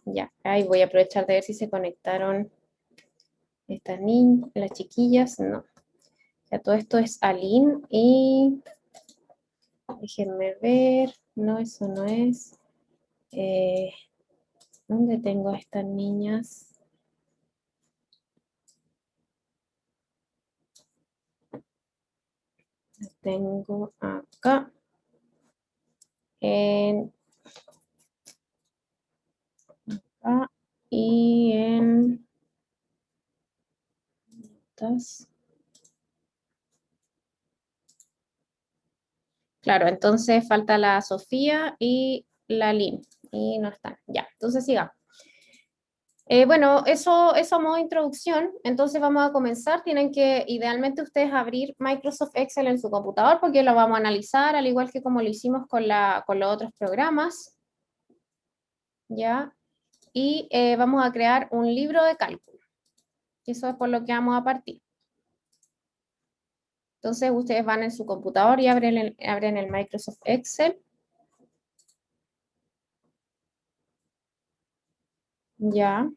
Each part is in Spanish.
Ya, ahí voy a aprovechar de ver si se conectaron estas niñas, las chiquillas, no. Ya todo esto es Aline y déjenme ver, no, eso no es. Eh, ¿Dónde tengo a estas niñas? Las tengo acá en acá y en estas. Claro, entonces falta la Sofía y la Lynn. Y no están. Ya, entonces sigamos. Bueno, eso a modo de introducción. Entonces vamos a comenzar. Tienen que, idealmente, ustedes abrir Microsoft Excel en su computador porque lo vamos a analizar, al igual que como lo hicimos con los otros programas. ¿Ya? Y vamos a crear un libro de cálculo. Eso es por lo que vamos a partir. Entonces ustedes van en su computador y abren el Microsoft Excel. Ya.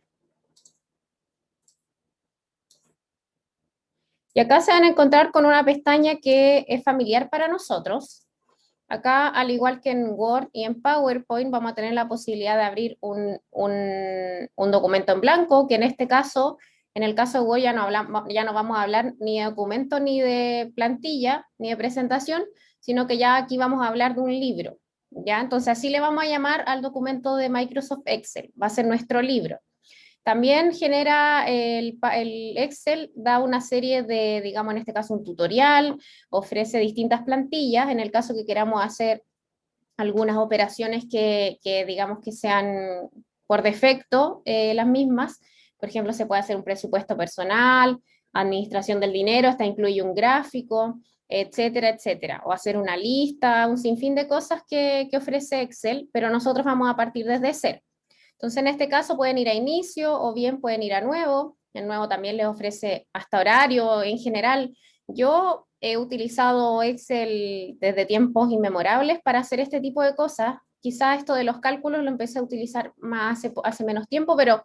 Y acá se van a encontrar con una pestaña que es familiar para nosotros. Acá, al igual que en Word y en PowerPoint, vamos a tener la posibilidad de abrir un documento en blanco, que en este caso, en el caso de Word ya no vamos a hablar ni de documento, ni de plantilla, ni de presentación, sino que ya aquí vamos a hablar de un libro. ¿Ya? Entonces así le vamos a llamar al documento de Microsoft Excel, va a ser nuestro libro. También genera el Excel, da una serie de, digamos, en este caso un tutorial, ofrece distintas plantillas, en el caso que queramos hacer algunas operaciones que digamos que sean por defecto las mismas. Por ejemplo, se puede hacer un presupuesto personal, administración del dinero, hasta incluye un gráfico, etcétera, etcétera. O hacer una lista, un sinfín de cosas que ofrece Excel, pero nosotros vamos a partir desde cero. Entonces, en este caso pueden ir a inicio o bien pueden ir a nuevo. El nuevo también les ofrece hasta horario en general. Yo he utilizado Excel desde tiempos inmemorables para hacer este tipo de cosas. Quizás esto de los cálculos lo empecé a utilizar más hace menos tiempo, pero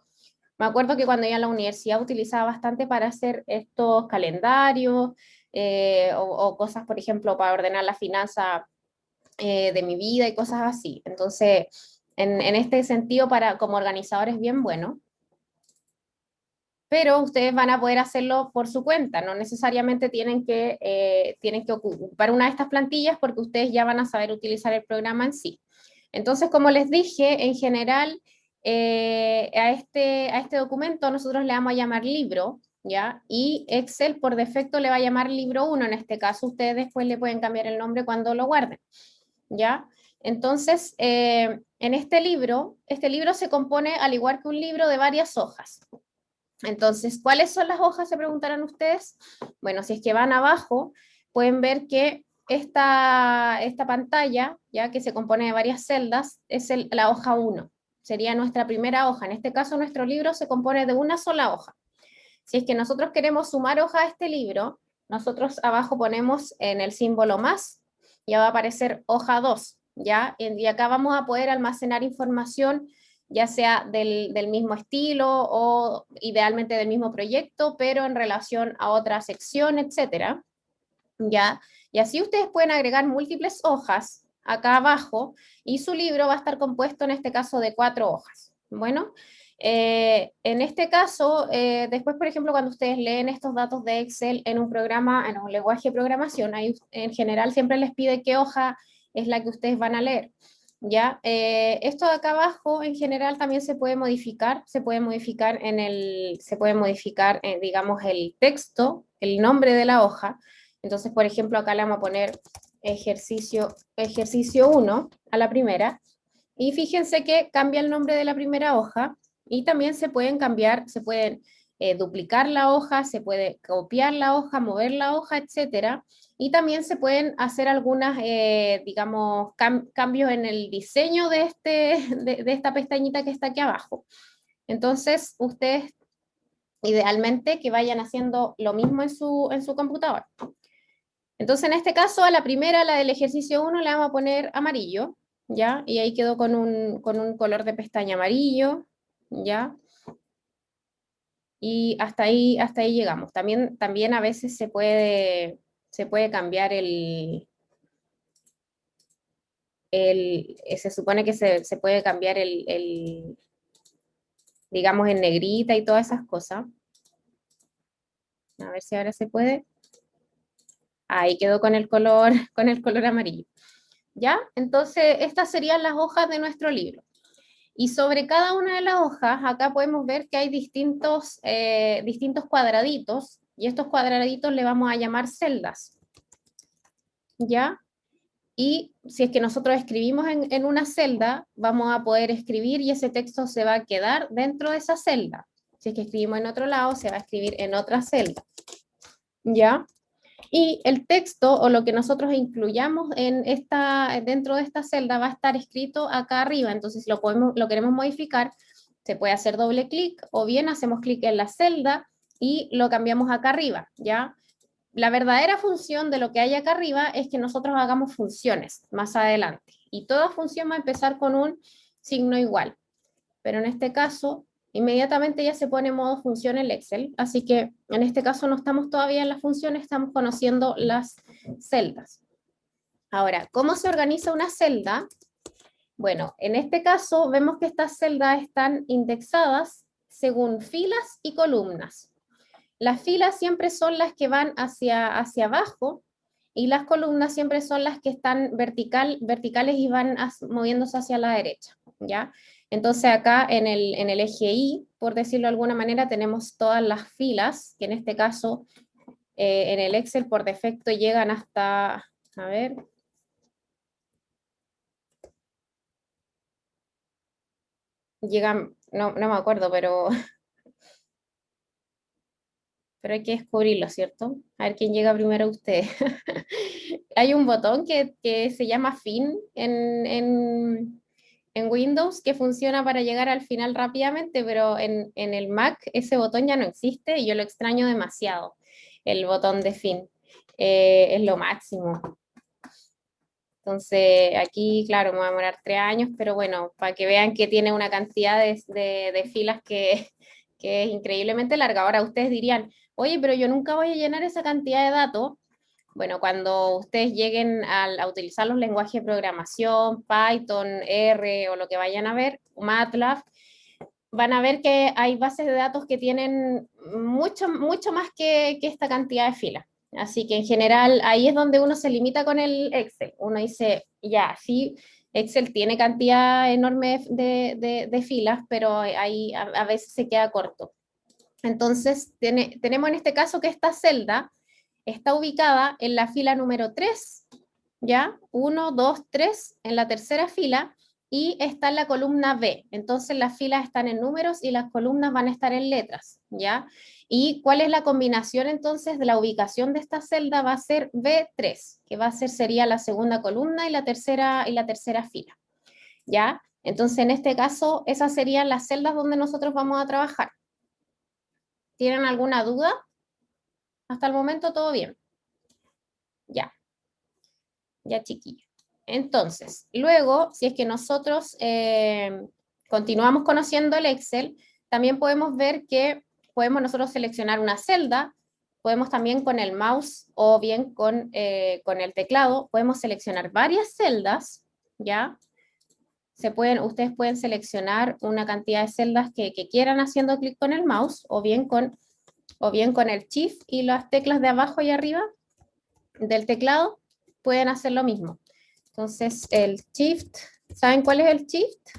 me acuerdo que cuando iba a la universidad utilizaba bastante para hacer estos calendarios o cosas, por ejemplo, para ordenar la finanza de mi vida y cosas así. Entonces, en este sentido, como organizador es bien bueno, pero ustedes van a poder hacerlo por su cuenta, no necesariamente tienen que ocupar una de estas plantillas porque ustedes ya van a saber utilizar el programa en sí. Entonces, como les dije, en general, a este documento nosotros le vamos a llamar libro, ¿ya? Y Excel por defecto le va a llamar libro 1, en este caso ustedes después le pueden cambiar el nombre cuando lo guarden. ¿Ya? Entonces, en este libro se compone, al igual que un libro, de varias hojas. Entonces, ¿cuáles son las hojas? Se preguntarán ustedes. Bueno, si es que van abajo, pueden ver que esta pantalla, ya que se compone de varias celdas, es la hoja 1. Sería nuestra primera hoja. En este caso, nuestro libro se compone de una sola hoja. Si es que nosotros queremos sumar hoja a este libro, nosotros abajo ponemos en el símbolo más, ya va a aparecer hoja 2, ¿ya? Y acá vamos a poder almacenar información, ya sea del mismo estilo o idealmente del mismo proyecto, pero en relación a otra sección, etcétera, ¿ya? Y así ustedes pueden agregar múltiples hojas acá abajo y su libro va a estar compuesto en este caso de 4 hojas. Bueno, en este caso, después, por ejemplo, cuando ustedes leen estos datos de Excel en un programa, en un lenguaje de programación, ahí en general siempre les pide qué hoja es la que ustedes van a leer. ¿Ya? Esto de acá abajo en general también se puede modificar digamos, el texto, el nombre de la hoja. Entonces, por ejemplo, acá le vamos a poner ejercicio 1 a la primera. Y fíjense que cambia el nombre de la primera hoja y también se pueden cambiar, se pueden duplicar la hoja, se puede copiar la hoja, mover la hoja, etcétera. Y también se pueden hacer algunas, digamos, cambios en el diseño de esta pestañita que está aquí abajo. Entonces, ustedes idealmente que vayan haciendo lo mismo en su computador. Entonces, en este caso, a la primera, la del ejercicio 1, le vamos a poner amarillo. ¿ya? Y ahí quedó con un color de pestaña amarillo, ¿ya? Y hasta ahí llegamos. También a veces se puede cambiar se supone que se puede cambiar digamos, en negrita y todas esas cosas. A ver si ahora se puede. Ahí quedó con el color, con el color amarillo. ¿Ya? Entonces, estas serían las hojas de nuestro libro. Y sobre cada una de las hojas, acá podemos ver que hay distintos cuadraditos, y estos cuadraditos le vamos a llamar celdas. ¿Ya? Y si es que nosotros escribimos en una celda, vamos a poder escribir y ese texto se va a quedar dentro de esa celda. Si es que escribimos en otro lado, se va a escribir en otra celda. ¿Ya? Y el texto o lo que nosotros incluyamos dentro de esta celda va a estar escrito acá arriba. Entonces, si lo queremos modificar, se puede hacer doble clic o bien hacemos clic en la celda y lo cambiamos acá arriba, ¿ya? La verdadera función de lo que hay acá arriba es que nosotros hagamos funciones más adelante. Y toda función va a empezar con un signo igual. Pero en este caso, inmediatamente ya se pone en modo función el Excel, así que en este caso no estamos todavía en las funciones, estamos conociendo las celdas. Ahora, ¿cómo se organiza una celda? Bueno, en este caso vemos que estas celdas están indexadas según filas y columnas. Las filas siempre son las que van hacia abajo y las columnas siempre son las que están verticales y van moviéndose hacia la derecha, ¿ya? Entonces acá en el eje Y, por decirlo de alguna manera, tenemos todas las filas, que en este caso en el Excel por defecto llegan hasta, a ver, llegan, no me acuerdo, pero hay que descubrirlo, ¿cierto? A ver quién llega primero a usted. Hay un botón que se llama fin en Windows que funciona para llegar al final rápidamente, pero en el Mac ese botón ya no existe y yo lo extraño demasiado, el botón de fin. Es lo máximo. Entonces, aquí, claro, me va a demorar 3 años, pero bueno, para que vean que tiene una cantidad de filas que es increíblemente larga. Ahora ustedes dirían, oye, pero yo nunca voy a llenar esa cantidad de datos. Bueno, cuando ustedes lleguen a utilizar los lenguajes de programación, Python, R o lo que vayan a ver, MATLAB, van a ver que hay bases de datos que tienen mucho más que esta cantidad de filas. Así que en general ahí es donde uno se limita con el Excel. Uno dice, ya, sí, Excel tiene cantidad enorme de filas, pero ahí a veces se queda corto. Entonces, tenemos en este caso que esta celda está ubicada en la fila número 3, ¿ya? 1, 2, 3, en la tercera fila, y está en la columna B. Entonces, las filas están en números y las columnas van a estar en letras, ¿ya? ¿Y cuál es la combinación entonces de la ubicación de esta celda? Va a ser B3, que sería la segunda columna y la tercera fila, ¿ya? Entonces, en este caso, esas serían las celdas donde nosotros vamos a trabajar. ¿Tienen alguna duda? Hasta el momento todo bien. Ya, ya chiquillo. Entonces, luego, si es que nosotros continuamos conociendo el Excel, también podemos ver que podemos nosotros seleccionar una celda, podemos también con el mouse o bien con el teclado, podemos seleccionar varias celdas, ¿ya? Ustedes pueden seleccionar una cantidad de celdas que quieran haciendo clic con el mouse o bien con el Shift y las teclas de abajo y arriba del teclado pueden hacer lo mismo. Entonces, el Shift, ¿saben cuál es el Shift?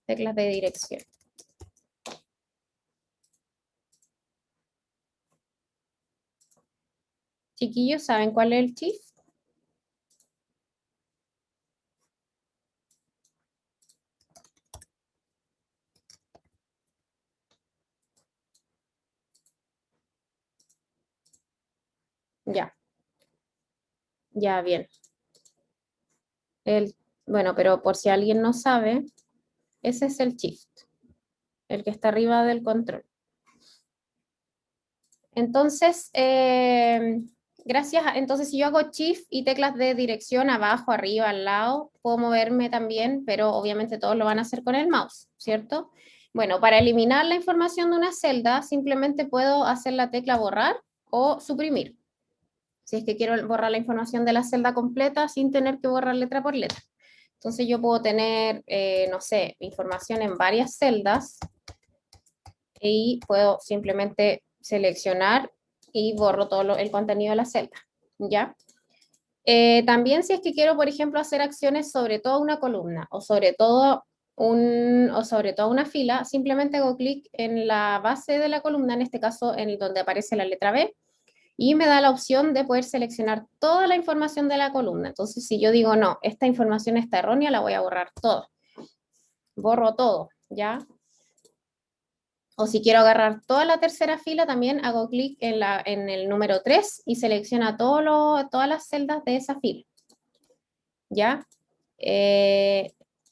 Teclas de dirección. Chiquillos, ¿saben cuál es el Shift? Ya, ya bien. Bueno, pero por si alguien no sabe, ese es el Shift, el que está arriba del control. Entonces, entonces si yo hago Shift y teclas de dirección abajo, arriba, al lado, puedo moverme también, pero obviamente todos lo van a hacer con el mouse, ¿cierto? Bueno, para eliminar la información de una celda, simplemente puedo hacer la tecla borrar o suprimir. Si es que quiero borrar la información de la celda completa sin tener que borrar letra por letra. Entonces yo puedo tener, no sé, información en varias celdas y puedo simplemente seleccionar y borro todo el contenido de la celda, ¿ya? También si es que quiero, por ejemplo, hacer acciones sobre toda una columna o sobre todo toda una fila, simplemente hago clic en la base de la columna, en este caso en donde aparece la letra B, y me da la opción de poder seleccionar toda la información de la columna. Entonces, si yo digo, no, esta información está errónea, la voy a borrar toda. Borro todo, ¿ya? O si quiero agarrar toda la tercera fila, también hago clic en el número 3 y selecciona todas las celdas de esa fila. ¿Ya?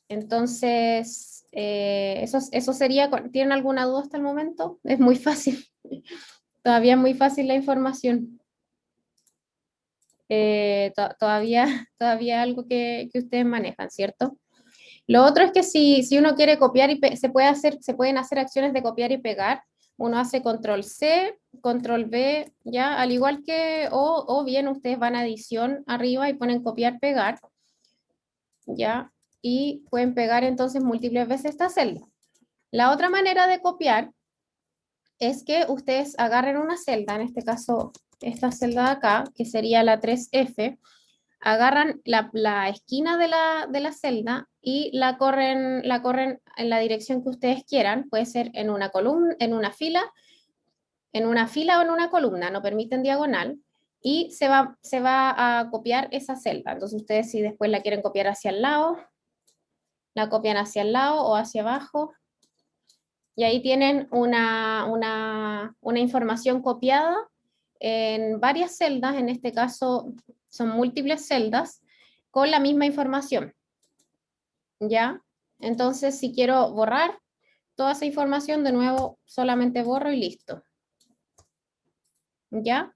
Entonces, eso sería. ¿Tienen alguna duda hasta el momento? Es muy fácil. Todavía es muy fácil la información. Todavía algo que ustedes manejan, ¿cierto? Lo otro es que si uno quiere copiar se pueden hacer acciones de copiar y pegar. Uno hace control C, control V, ya, al igual que, o bien ustedes van a edición arriba y ponen copiar, pegar, ya, y pueden pegar entonces múltiples veces esta celda. La otra manera de copiar es que ustedes agarren una celda, en este caso esta celda de acá, que sería la 3F, agarran la esquina de la celda y la corren en la dirección que ustedes quieran, puede ser en una columna, en una fila o en una columna, no permiten diagonal, y se va a copiar esa celda. Entonces ustedes si después la quieren copiar hacia el lado, la copian hacia el lado o hacia abajo, y ahí tienen una información copiada en varias celdas, en este caso son múltiples celdas, con la misma información, ¿ya? Entonces, si quiero borrar toda esa información, de nuevo, solamente borro y listo, ¿ya?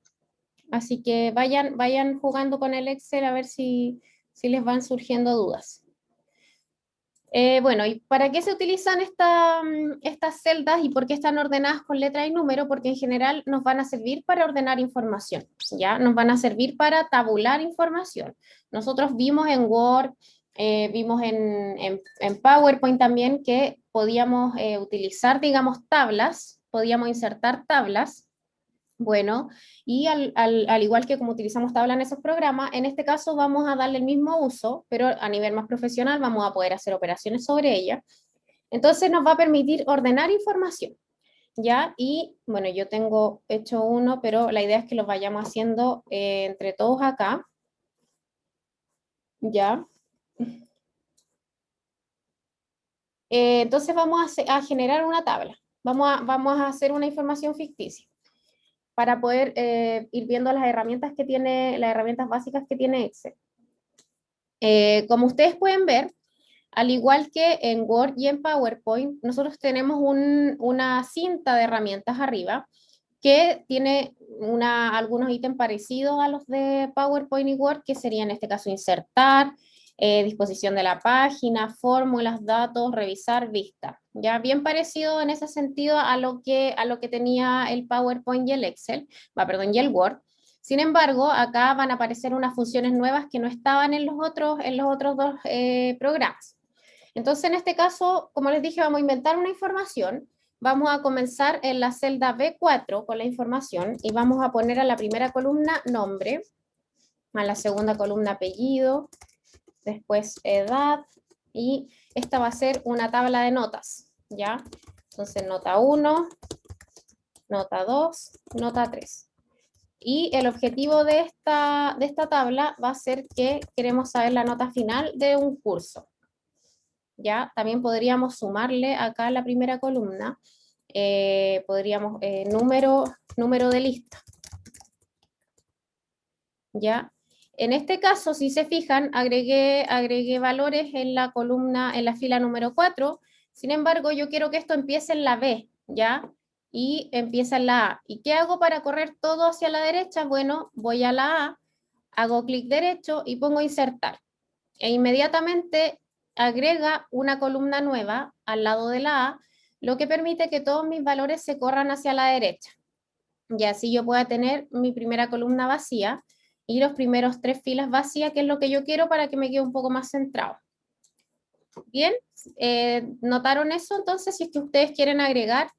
Así que vayan jugando con el Excel a ver si les van surgiendo dudas. Bueno, ¿y para qué se utilizan estas celdas y por qué están ordenadas con letra y número? Porque en general nos van a servir para ordenar información, ¿ya? Nos van a servir para tabular información. Nosotros vimos en Word, vimos en PowerPoint también que podíamos utilizar, digamos, tablas, podíamos insertar tablas. Bueno, y al igual que como utilizamos tabla en esos programas, en este caso vamos a darle el mismo uso, pero a nivel más profesional vamos a poder hacer operaciones sobre ella. Entonces nos va a permitir ordenar información, ¿ya? Y bueno, yo tengo hecho uno, pero la idea es que lo vayamos haciendo entre todos acá, ¿ya? Entonces vamos a generar una tabla, vamos a hacer una información ficticia para poder ir viendo las herramientas las herramientas básicas que tiene Excel. Como ustedes pueden ver, al igual que en Word y en PowerPoint, nosotros tenemos una cinta de herramientas arriba que tiene algunos ítems parecidos a los de PowerPoint y Word, que sería en este caso insertar, disposición de la página, fórmulas, datos, revisar, vista. Ya bien parecido en ese sentido a lo que tenía el PowerPoint y el Excel, y el Word. Sin embargo, acá van a aparecer unas funciones nuevas que no estaban en los otros dos programas. Entonces, en este caso, como les dije, vamos a inventar una información. Vamos a comenzar en la celda B4 con la información y vamos a poner a la primera columna nombre, a la segunda columna apellido, después edad, y esta va a ser una tabla de notas, ¿ya? Entonces, nota 1, nota 2, nota 3. Y el objetivo de esta tabla va a ser que queremos saber la nota final de un curso. ¿Ya? También podríamos sumarle acá a la primera columna, podríamos número de lista. ¿Ya? En este caso, si se fijan, agregué valores en la columna, en la fila número 4, sin embargo, yo quiero que esto empiece en la B, ¿ya? y empieza en la A. ¿Y qué hago para correr todo hacia la derecha? Bueno, voy a la A, hago clic derecho y pongo insertar. E inmediatamente agrega una columna nueva al lado de la A, lo que permite que todos mis valores se corran hacia la derecha. Y así yo pueda tener mi primera columna vacía y los primeros 3 filas vacías, que es lo que yo quiero para que me quede un poco más centrado. Bien, ¿notaron eso? Entonces, si es que ustedes quieren agregar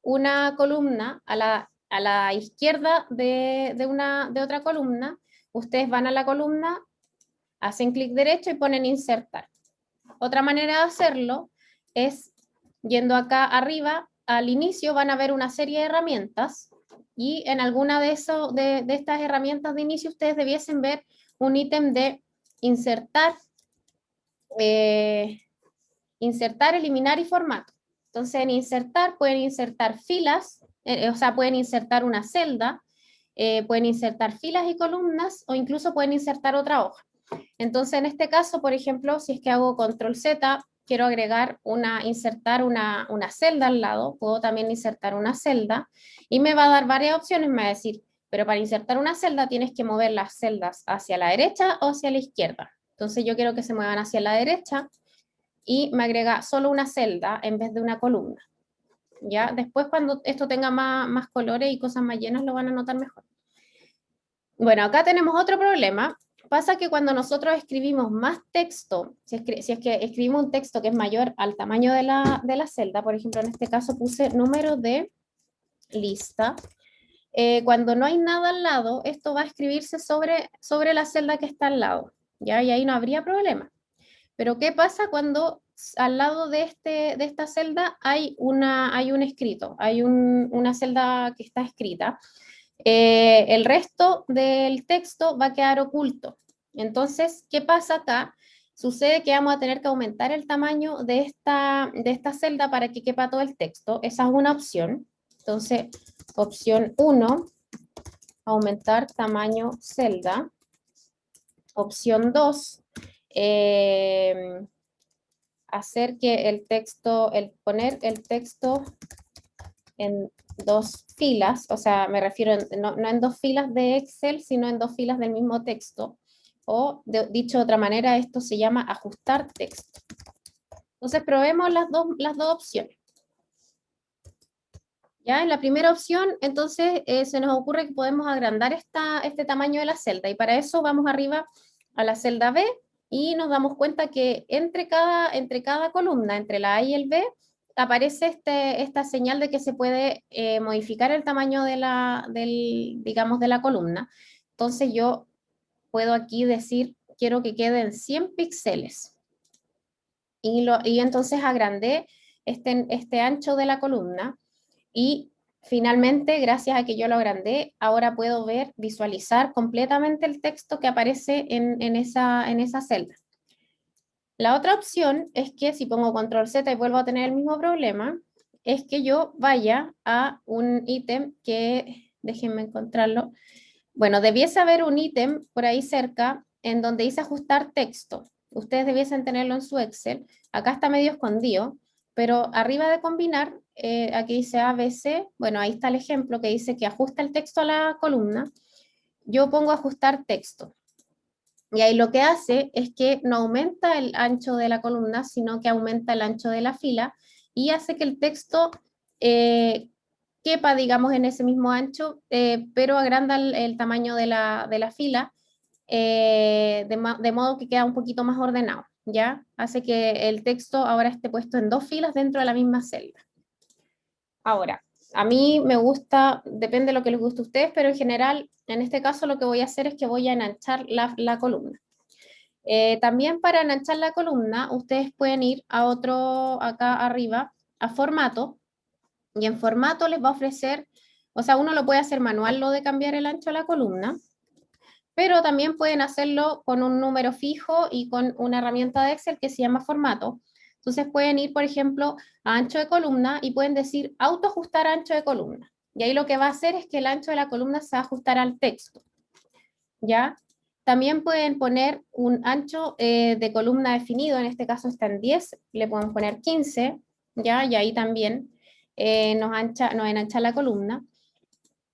una columna a la izquierda de otra columna, ustedes van a la columna, hacen clic derecho y ponen insertar. Otra manera de hacerlo es yendo acá arriba, al inicio van a ver una serie de herramientas y en alguna de estas herramientas de inicio ustedes debiesen ver un ítem de insertar, insertar, eliminar y formato. Entonces en insertar pueden insertar filas, o sea, pueden insertar una celda, pueden insertar filas y columnas o incluso pueden insertar otra hoja. Entonces en este caso, por ejemplo, si es que hago control Z, quiero agregar insertar una celda al lado, puedo también insertar una celda y me va a dar varias opciones, me va a decir, pero para insertar una celda tienes que mover las celdas hacia la derecha o hacia la izquierda. Entonces yo quiero que se muevan hacia la derecha y me agrega solo una celda en vez de una columna. ¿Ya? Después cuando esto tenga más colores y cosas más llenas lo van a notar mejor. Bueno, acá tenemos otro problema. Pasa que cuando nosotros escribimos más texto, si es que escribimos un texto que es mayor al tamaño de la celda, por ejemplo, en este caso puse número de lista, cuando no hay nada al lado, esto va a escribirse sobre la celda que está al lado, ¿ya? Y ahí no habría problema. Pero ¿qué pasa cuando al lado de esta celda hay un escrito, hay una celda que está escrita? El resto del texto va a quedar oculto. Entonces, ¿qué pasa acá? Sucede que vamos a tener que aumentar el tamaño de esta celda para que quepa todo el texto. Esa es una opción. Entonces, opción 1, aumentar tamaño celda. Opción 2, hacer que poner el texto en 2 filas, o sea, me refiero no en 2 filas de Excel, sino en 2 filas del mismo texto. O, dicho de otra manera, esto se llama ajustar texto. Entonces, probemos las dos opciones. Ya, en la primera opción, entonces, se nos ocurre que podemos agrandar este tamaño de la celda, y para eso vamos arriba a la celda B, y nos damos cuenta que entre cada columna, entre la A y el B, aparece esta señal de que se puede modificar el tamaño digamos, de la columna. Entonces yo puedo aquí decir, quiero que queden 100 píxeles. Y entonces agrandé este ancho de la columna. Y finalmente, gracias a que yo lo agrandé, ahora puedo visualizar completamente el texto que aparece en esa celda. La otra opción es que si pongo control Z y vuelvo a tener el mismo problema, es que yo vaya a un ítem que, déjenme encontrarlo, bueno, debiese haber un ítem por ahí cerca en donde dice ajustar texto. Ustedes debiesen tenerlo en su Excel. Acá está medio escondido, pero arriba de combinar, aquí dice ABC, bueno, ahí está el ejemplo que dice que ajusta el texto a la columna. Yo pongo ajustar texto. Y ahí lo que hace es que no aumenta el ancho de la columna, sino que aumenta el ancho de la fila y hace que el texto quepa, digamos, en ese mismo ancho, pero agranda el tamaño de la fila, de modo que queda un poquito más ordenado, ¿ya? Hace que el texto ahora esté puesto en 2 filas dentro de la misma celda. Ahora, a mí me gusta, depende de lo que les guste a ustedes, pero en general, en este caso lo que voy a hacer es que voy a enanchar la columna. También para enanchar la columna, ustedes pueden ir a acá arriba, a formato, y en formato les va a ofrecer, o sea, uno lo puede hacer manual, lo de cambiar el ancho de la columna, pero también pueden hacerlo con un número fijo y con una herramienta de Excel que se llama formato. Entonces pueden ir, por ejemplo, a ancho de columna y pueden decir autoajustar ancho de columna. Y ahí lo que va a hacer es que el ancho de la columna se va a ajustar al texto. ¿Ya? También pueden poner un ancho de columna definido, en este caso está en 10, le pueden poner 15, ¿ya? Y ahí también nos enancha la columna,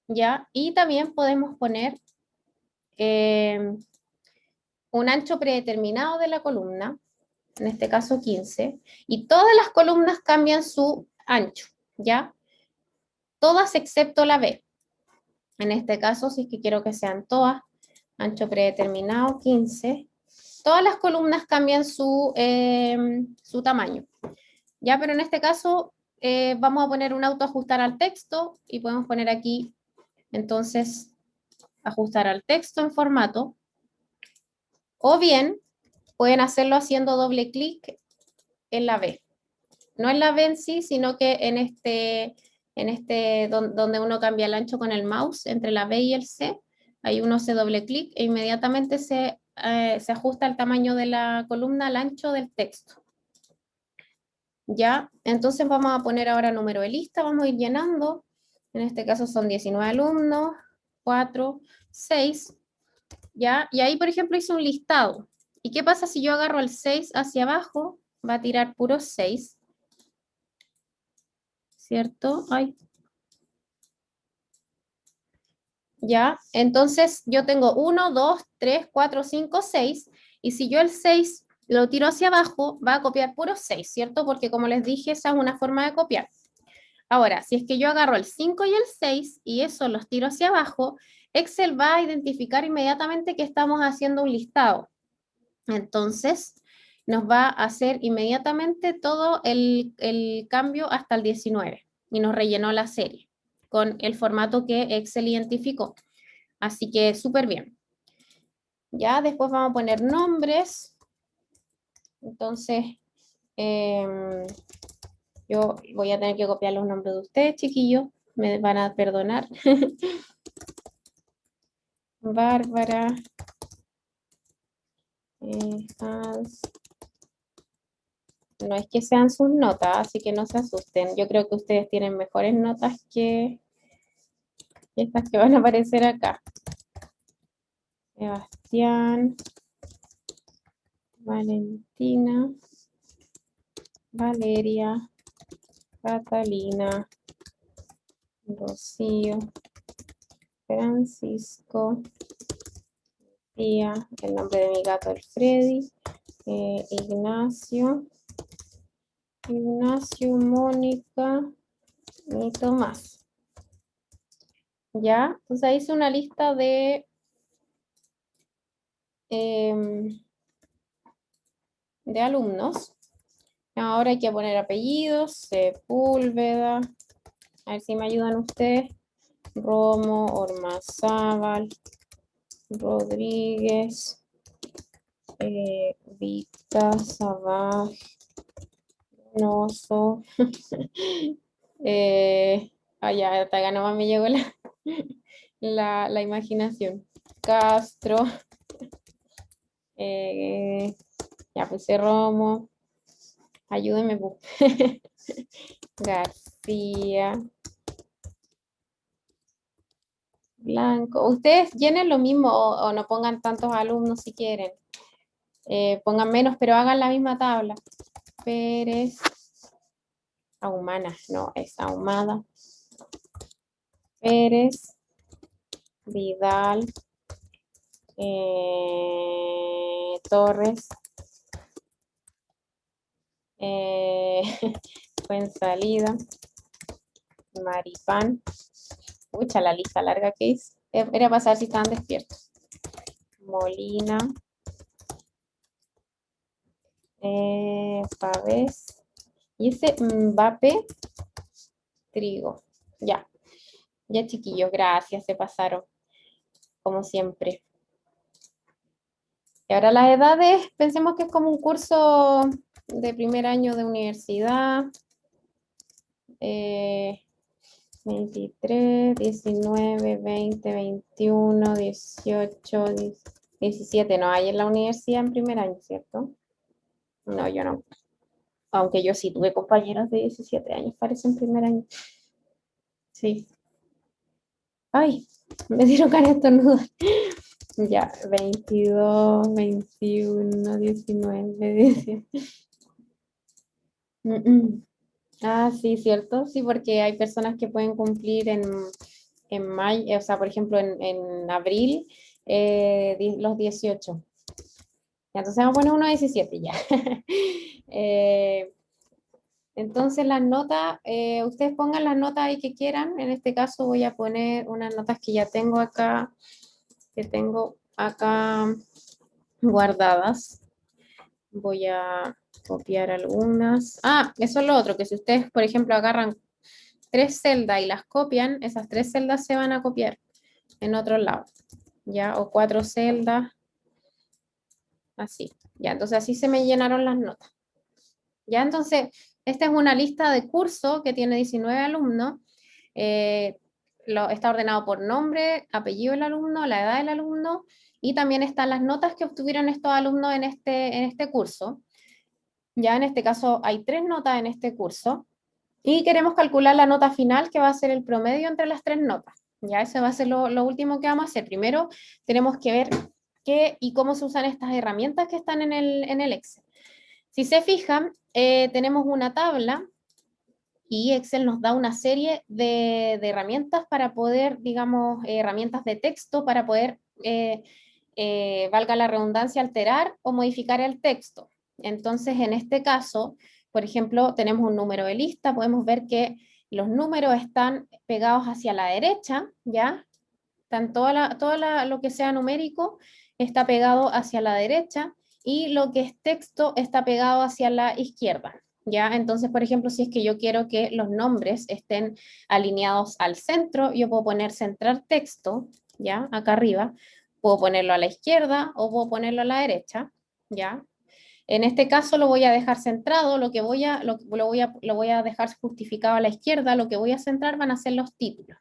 ¿ya? Y también podemos poner un ancho predeterminado de la columna, en este caso 15, y todas las columnas cambian su ancho, ¿ya? Todas excepto la B. En este caso, si es que quiero que sean todas, ancho predeterminado 15, todas las columnas cambian su tamaño, ¿ya? Pero en este caso vamos a poner un autoajustar al texto y podemos poner aquí, entonces, ajustar al texto en formato, o bien pueden hacerlo haciendo doble clic en la B. No en la B en sí, sino que donde uno cambia el ancho con el mouse, entre la B y el C, ahí uno hace doble clic e inmediatamente se ajusta el tamaño de la columna al ancho del texto. ¿Ya? Entonces vamos a poner ahora número de lista, vamos a ir llenando. En este caso son 19 alumnos, 4, 6. ¿Ya? Y ahí, por ejemplo, hice un listado. ¿Y qué pasa si yo agarro el 6 hacia abajo? Va a tirar puro 6. ¿Cierto? Ay. ¿Ya? Entonces yo tengo 1, 2, 3, 4, 5, 6. Y si yo el 6 lo tiro hacia abajo, va a copiar puro 6, ¿cierto? Porque como les dije, esa es una forma de copiar. Ahora, si es que yo agarro el 5 y el 6 y eso los tiro hacia abajo, Excel va a identificar inmediatamente que estamos haciendo un listado. Entonces, nos va a hacer inmediatamente todo el cambio hasta el 19 y nos rellenó la serie con el formato que Excel identificó. Así que súper bien. Ya, después vamos a poner nombres. Entonces, yo voy a tener que copiar los nombres de ustedes, chiquillos. Me van a perdonar. Bárbara. Hans. No es que sean sus notas, así que no se asusten. Yo creo que ustedes tienen mejores notas que estas que van a aparecer acá. Sebastián, Valentina, Valeria, Catalina, Rocío, Francisco, Tía, el nombre de mi gato, el Freddy, Ignacio, Mónica y Tomás. ¿Ya? Entonces ahí hice una lista de alumnos. Ahora hay que poner apellidos, Sepúlveda, a ver si me ayudan ustedes, Romo, Ormazábal, Rodríguez, Vita, Sabaj, Noso, ya, hasta acá nomás me llegó la imaginación, Castro, ya puse Romo, ayúdenme, García, Blanco. Ustedes llenen lo mismo o no pongan tantos alumnos si quieren. Pongan menos, pero hagan la misma tabla. Pérez. Ahumana, no, es Ahumada. Pérez. Vidal. Torres. Fuensalida. Maripán. Pucha, la lista larga que es. Era pasar si estaban despiertos. Molina. Pavés. Y ese Mbappé. Trigo. Ya. Ya, chiquillos, gracias, se pasaron. Como siempre. Y ahora las edades, pensemos que es como un curso de primer año de universidad. 23, 19, 20, 21, 18, 17. No hay en la universidad en primer año, ¿cierto? No, yo no. Aunque yo sí tuve compañeros de 17 años, parece en primer año. Sí. Ay, me dieron ganas de estornudar. Ya, 22, 21, 19, 18. Ah, sí, cierto, sí, porque hay personas que pueden cumplir en mayo, o sea, por ejemplo, en abril, los 18. Ya, entonces vamos a poner uno 17 ya. Eh, entonces las notas, ustedes pongan las notas ahí que quieran. En este caso voy a poner unas notas que ya tengo acá, que tengo acá guardadas. Voy a copiar algunas. Ah, eso es lo otro, que si ustedes, por ejemplo, agarran tres celdas y las copian, esas tres celdas se van a copiar en otro lado, ¿ya? O cuatro celdas, así. Ya, entonces así se me llenaron las notas. Ya, entonces, esta es una lista de curso que tiene 19 alumnos. Eh, está ordenado por nombre, apellido del alumno, la edad del alumno y también están las notas que obtuvieron estos alumnos en este curso. Ya en este caso hay tres notas en este curso y queremos calcular la nota final que va a ser el promedio entre las tres notas. Ya eso va a ser lo último que vamos a hacer. Primero tenemos que ver qué y cómo se usan estas herramientas que están en el Excel. Si se fijan, tenemos una tabla y Excel nos da una serie de herramientas para poder, digamos, herramientas de texto para poder, valga la redundancia, alterar o modificar el texto. Entonces, en este caso, por ejemplo, tenemos un número de lista, podemos ver que los números están pegados hacia la derecha, ¿ya? Están lo que sea numérico está pegado hacia la derecha y lo que es texto está pegado hacia la izquierda. ¿Ya? Entonces, por ejemplo, si es que yo quiero que los nombres estén alineados al centro, yo puedo poner centrar texto, ¿ya? Acá arriba, puedo ponerlo a la izquierda o puedo ponerlo a la derecha, ¿ya? En este caso lo voy a dejar centrado, lo voy a dejar justificado a la izquierda, lo que voy a centrar van a ser los títulos,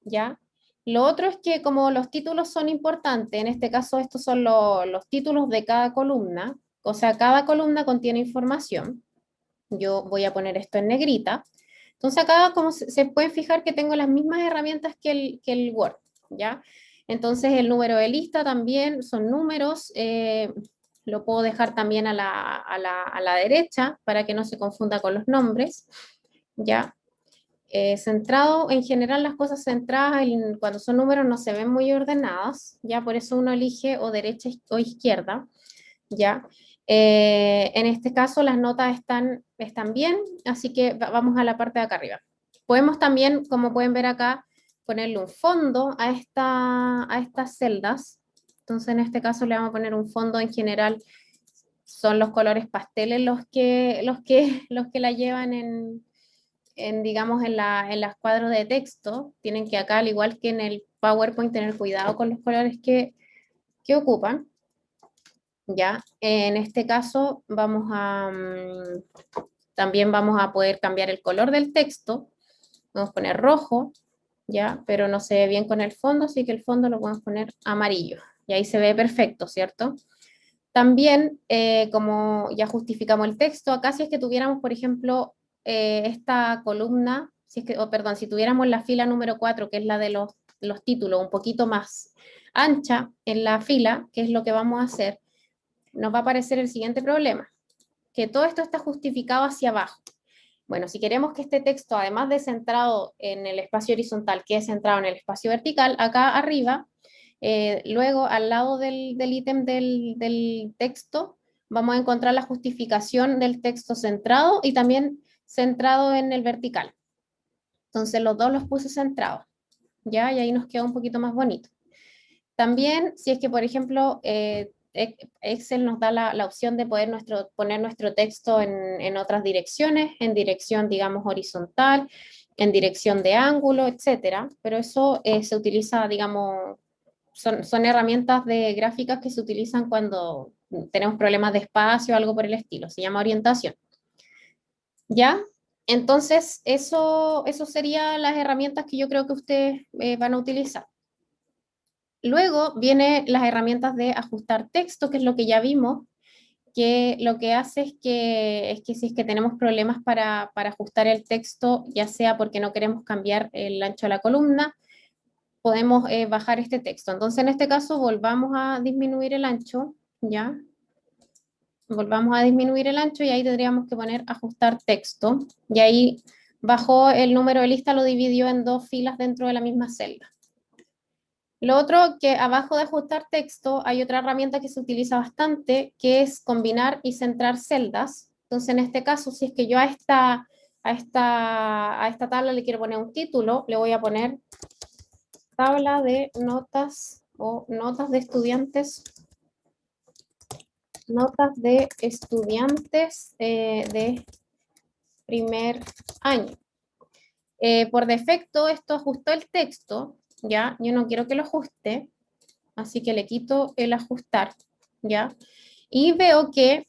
¿ya? Lo otro es que como los títulos son importantes, en este caso estos son los títulos de cada columna, o sea, cada columna contiene información. Yo voy a poner esto en negrita. Entonces acá como se pueden fijar que tengo las mismas herramientas que el Word, ¿ya? Entonces el número de lista también son números, lo puedo dejar también a la derecha para que no se confunda con los nombres, ¿ya? Centrado, en general las cosas centradas cuando son números no se ven muy ordenadas, ya por eso uno elige o derecha o izquierda, ya. En este caso las notas están bien, así que vamos a la parte de acá arriba. Podemos también, como pueden ver acá, ponerle un fondo a estas celdas. Entonces en este caso le vamos a poner un fondo en general, son los colores pasteles los que la llevan digamos, en las cuadros de texto, tienen que acá, al igual que en el PowerPoint, tener cuidado con los colores que ocupan. ¿Ya? En este caso también vamos a poder cambiar el color del texto. Vamos a poner rojo, ¿ya? Pero no se ve bien con el fondo, así que el fondo lo podemos poner amarillo. Y ahí se ve perfecto, ¿cierto? También, como ya justificamos el texto, acá si es que tuviéramos, por ejemplo, esta columna, si es que, perdón, si tuviéramos la fila número 4, que es la de los títulos, un poquito más ancha en la fila, que es lo que vamos a hacer, nos va a aparecer el siguiente problema, que todo esto está justificado hacia abajo. Bueno, si queremos que este texto, además de centrado en el espacio horizontal, quede centrado en el espacio vertical, acá arriba, luego al lado del ítem del texto, vamos a encontrar la justificación del texto centrado y también centrado en el vertical. Entonces los dos los puse centrados, ¿ya? Y ahí nos queda un poquito más bonito. También, si es que, por ejemplo, Excel nos da la opción de poder poner nuestro texto en otras direcciones, en dirección, digamos, horizontal, en dirección de ángulo, etcétera. Pero eso se utiliza, digamos, son herramientas de gráficas que se utilizan cuando tenemos problemas de espacio o algo por el estilo. Se llama orientación. ¿Ya? Entonces, eso serían las herramientas que yo creo que ustedes van a utilizar. Luego vienen las herramientas de ajustar texto, que es lo que ya vimos, que lo que hace es que si es que tenemos problemas para ajustar el texto, ya sea porque no queremos cambiar el ancho de la columna, podemos bajar este texto. Entonces, en este caso, volvamos a disminuir el ancho, ¿ya? volvamos a disminuir el ancho y ahí tendríamos que poner ajustar texto. Y ahí bajó el número de lista, lo dividió en 2 filas dentro de la misma celda. Lo otro, que abajo de ajustar texto hay otra herramienta que se utiliza bastante, que es combinar y centrar celdas. Entonces, en este caso, si es que yo a esta tabla le quiero poner un título, le voy a poner tabla de notas o notas de estudiantes de primer año. Por defecto, esto ajustó el texto, ¿ya? Yo no quiero que lo ajuste, así que le quito el ajustar, ¿ya? Y veo que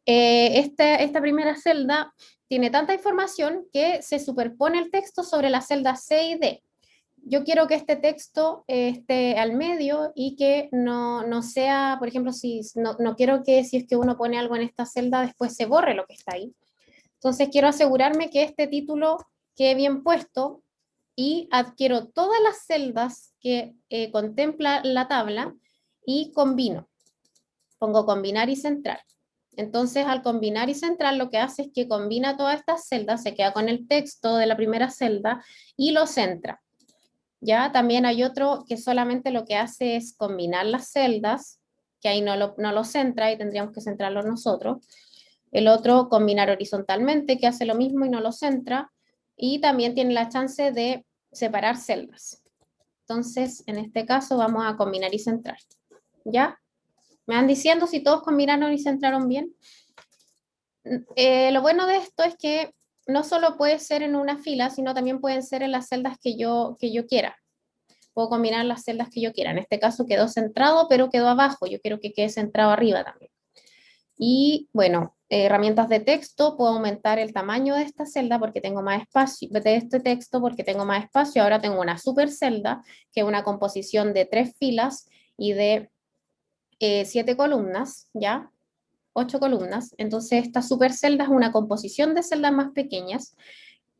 esta primera celda tiene tanta información que se superpone el texto sobre la celda C y D. Yo quiero que este texto esté al medio y que no sea, por ejemplo, no quiero que si es que uno pone algo en esta celda, después se borre lo que está ahí. Entonces quiero asegurarme que este título quede bien puesto y adquiero todas las celdas que contempla la tabla y combino. Pongo combinar y centrar. Entonces, al combinar y centrar, lo que hace es que combina todas estas celdas, se queda con el texto de la primera celda y lo centra. Ya también hay otro que solamente lo que hace es combinar las celdas, que ahí no lo centra y tendríamos que centrarlo nosotros. El otro, combinar horizontalmente, que hace lo mismo y no lo centra. Y también tiene la chance de separar celdas. Entonces, en este caso, vamos a combinar y centrar. ¿Ya? ¿Me van diciendo si todos combinaron y centraron bien? Lo bueno de esto es que no solo puede ser en una fila, sino también pueden ser en las celdas que yo quiera. Puedo combinar las celdas que yo quiera. En este caso quedó centrado, pero quedó abajo. Yo quiero que quede centrado arriba también. Y bueno, herramientas de texto, puedo aumentar el tamaño de esta celda porque tengo más espacio, de este texto porque tengo más espacio. Ahora tengo una super celda, que es una composición de 3 filas y de 7 columnas, ¿ya? 8 columnas. Entonces, esta super celda es una composición de celdas más pequeñas,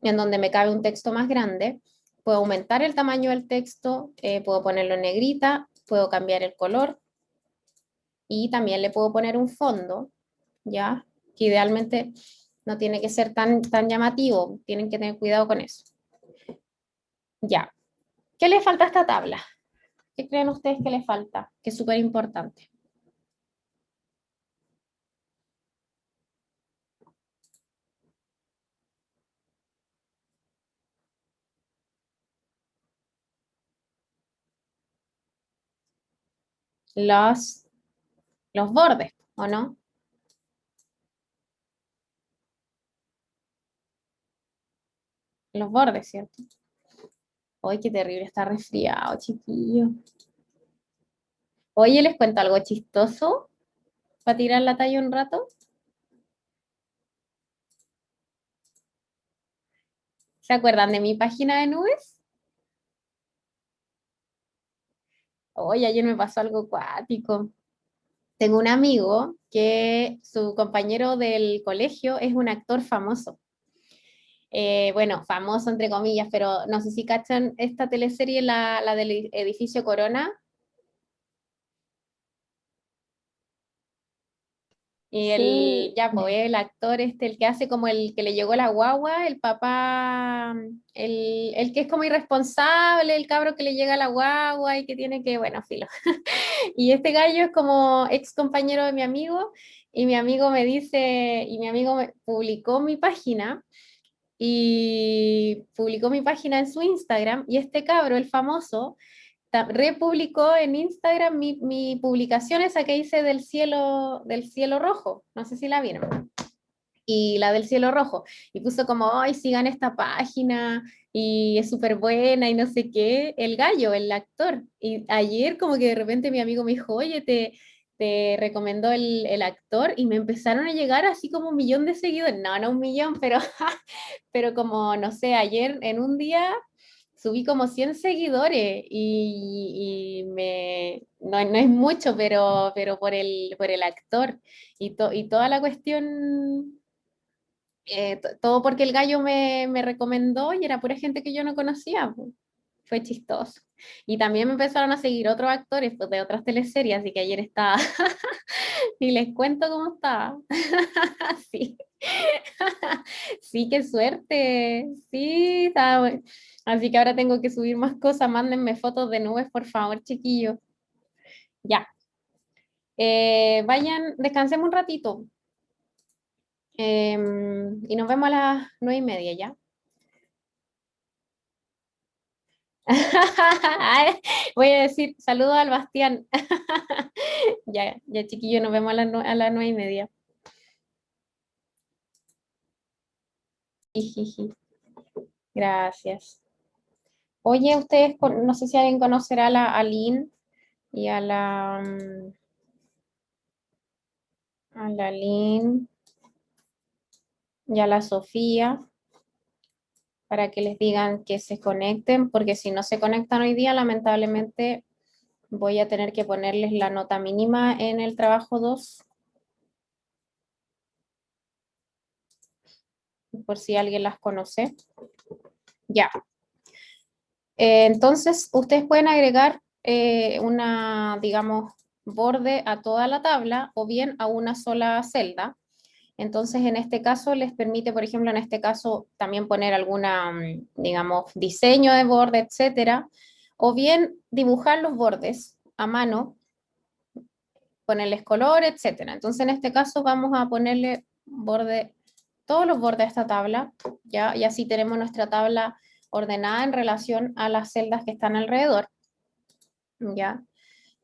en donde me cabe un texto más grande. Puedo aumentar el tamaño del texto, puedo ponerlo en negrita, puedo cambiar el color y también le puedo poner un fondo, ¿ya? Que idealmente no tiene que ser tan llamativo, tienen que tener cuidado con eso. Ya. ¿Qué le falta a esta tabla? ¿Qué creen ustedes que le falta? Que es súper importante. Los, los bordes, ¿o no? Los bordes, ¿cierto? Uy, qué terrible, está resfriado, chiquillo. Oye, les cuento algo chistoso para tirar la talla un rato. ¿Se acuerdan de mi página de nubes? Oye, ayer me pasó algo cuático. Tengo un amigo que su compañero del colegio es un actor famoso. Bueno, famoso entre comillas, pero no sé si cachan esta teleserie, la del edificio Corona. Y Sí, ya, pues, el actor el que hace como el que le llegó la guagua, el papá, el que es como irresponsable, el cabro que le llega la guagua y que tiene que, bueno, filo. Y este gallo es como ex compañero de mi amigo, y mi amigo me dice, y mi amigo publicó mi página, y publicó mi página en su Instagram, y este cabro, el famoso, republicó en Instagram mi publicación esa que hice del cielo rojo, no sé si la vieron, y la del cielo rojo, y puso como, ay, sigan esta página, y es súper buena, y no sé qué, el gallo, el actor, y ayer como que de repente mi amigo me dijo, oye, te recomendó el actor, y me empezaron a llegar así como 1 millón de seguidores, no 1 millón, pero, pero como, no sé, ayer en un día subí como 100 seguidores no es mucho, pero por el actor y toda la cuestión, todo porque el gallo me recomendó y era pura gente que yo no conocía, po. fue chistoso. Y también me empezaron a seguir otros actores pues, de otras teleseries, así que ayer estaba, y les cuento cómo estaba. Sí. Sí, qué suerte. Sí, estaba bueno. Así que ahora tengo que subir más cosas. Mándenme fotos de nubes, por favor, chiquillos. Ya. Vayan, descansemos un ratito. Y nos vemos a las 9:30, ¿ya? Ay, voy a decir saludos al Bastián. Ya, ya, chiquillos, nos vemos a las 9:30. Jijiji. Gracias. Oye, ustedes, no sé si alguien conocerá a la Aline y a la Aline y a la Sofía para que les digan que se conecten, porque si no se conectan hoy día, lamentablemente voy a tener que ponerles la nota mínima en el trabajo 2, por si alguien las conoce. Ya. Entonces, ustedes pueden agregar una, digamos, borde a toda la tabla o bien a una sola celda. Entonces, en este caso, les permite, por ejemplo, en este caso, también poner alguna, digamos, diseño de borde, etcétera, o bien dibujar los bordes a mano, ponerles color, etcétera. Entonces, en este caso, vamos a ponerle borde, todos los bordes a esta tabla, ¿ya? Y así tenemos nuestra tabla ordenada en relación a las celdas que están alrededor, ¿ya?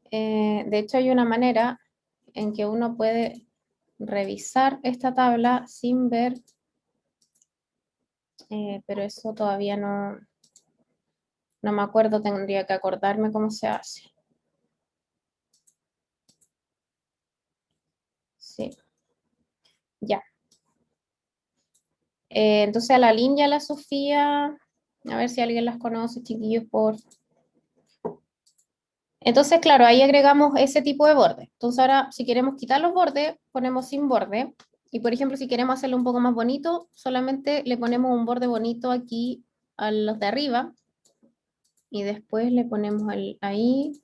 De hecho, hay una manera en que uno puede revisar esta tabla sin ver, pero eso todavía no me acuerdo, tendría que acordarme cómo se hace. Sí, ya. Entonces a la Lynn y a la Sofía, a ver si alguien las conoce, chiquillos, por... Entonces, claro, ahí agregamos ese tipo de borde. Entonces ahora, si queremos quitar los bordes, ponemos sin borde. Y por ejemplo, si queremos hacerlo un poco más bonito, solamente le ponemos un borde bonito aquí a los de arriba. Y después le ponemos ahí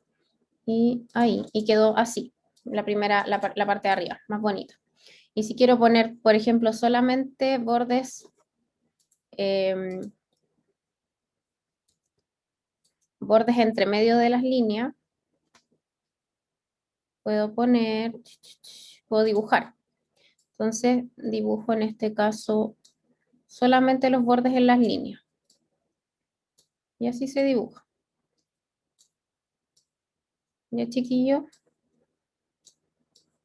y ahí. Y quedó así, la primera, la parte de arriba, más bonita. Y si quiero poner, por ejemplo, solamente bordes, bordes entre medio de las líneas, puedo poner, puedo dibujar. Entonces dibujo en este caso solamente los bordes en las líneas. Y así se dibuja. Ya, chiquillo.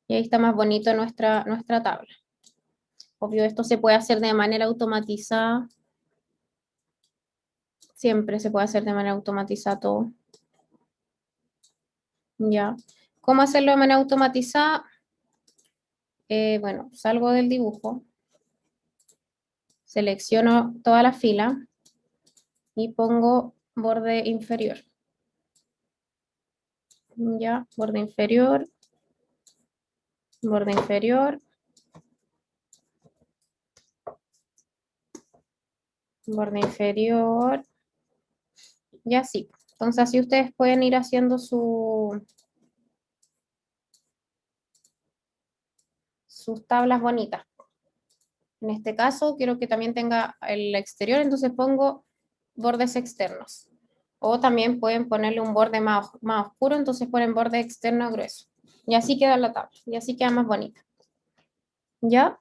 Y ahí está más bonito nuestra tabla. Obvio, esto se puede hacer de manera automatizada. Siempre se puede hacer de manera automatizada todo. Ya. ¿Cómo hacerlo de manera automatizada? Bueno, salgo del dibujo, selecciono toda la fila y pongo borde inferior. Ya, borde inferior, borde inferior, borde inferior, y así. Entonces así ustedes pueden ir haciendo sus tablas bonitas. En este caso quiero que también tenga el exterior, entonces pongo bordes externos. O también pueden ponerle un borde más oscuro, entonces ponen borde externo grueso. Y así queda la tabla, y así queda más bonita. ¿Ya?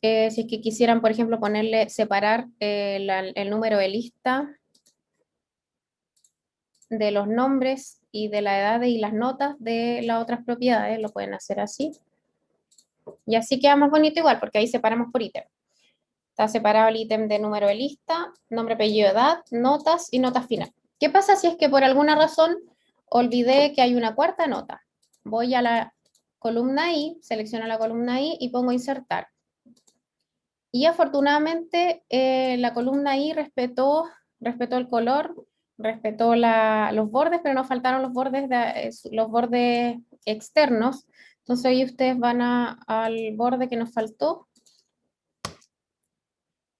Si es que quisieran, por ejemplo, ponerle, separar el número de lista de los nombres y de la edad y las notas de las otras propiedades, lo pueden hacer así. Y así queda más bonito igual, porque ahí separamos por ítem. Está separado el ítem de número de lista, nombre, apellido, edad, notas y notas final. ¿Qué pasa si es que por alguna razón olvidé que hay una cuarta nota? Voy a la columna I, selecciono la columna I y pongo insertar. Y afortunadamente la columna I respetó el color, respetó los bordes, pero nos faltaron los bordes externos. Entonces ahí ustedes van al borde que nos faltó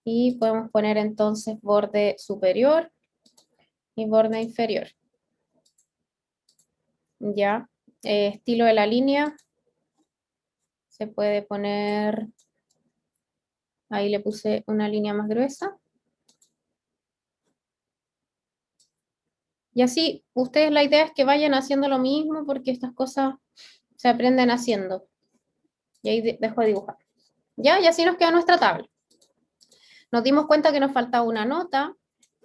y podemos poner entonces borde superior y borde inferior. Ya, estilo de la línea, se puede poner, ahí le puse una línea más gruesa. Y así, ustedes la idea es que vayan haciendo lo mismo porque estas cosas se aprenden haciendo. Y ahí dejo de dibujar. Ya, y así nos queda nuestra tabla. Nos dimos cuenta que nos faltaba una nota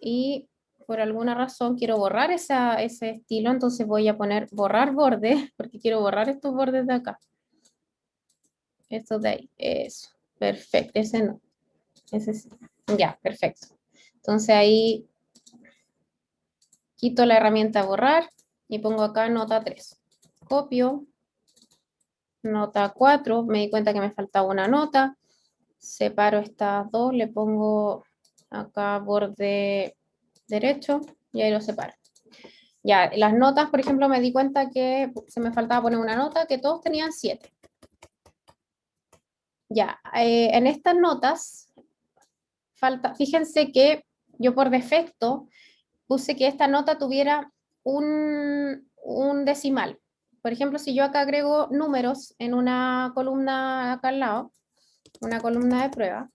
y por alguna razón quiero borrar ese estilo, entonces voy a poner borrar borde, porque quiero borrar estos bordes de acá. Estos de ahí, eso, perfecto, ese no, ese sí, ya, perfecto. Entonces ahí quito la herramienta borrar y pongo acá nota 3. Copio, nota 4, me di cuenta que me faltaba una nota, separo estas dos, le pongo acá borde derecho y ahí lo separo. Ya, las notas, por ejemplo, me di cuenta que se me faltaba poner una nota, que todos tenían 7. Ya, en estas notas, fíjense que yo por defecto puse que esta nota tuviera un decimal. Por ejemplo, si yo acá agrego números en una columna acá al lado, una columna de prueba,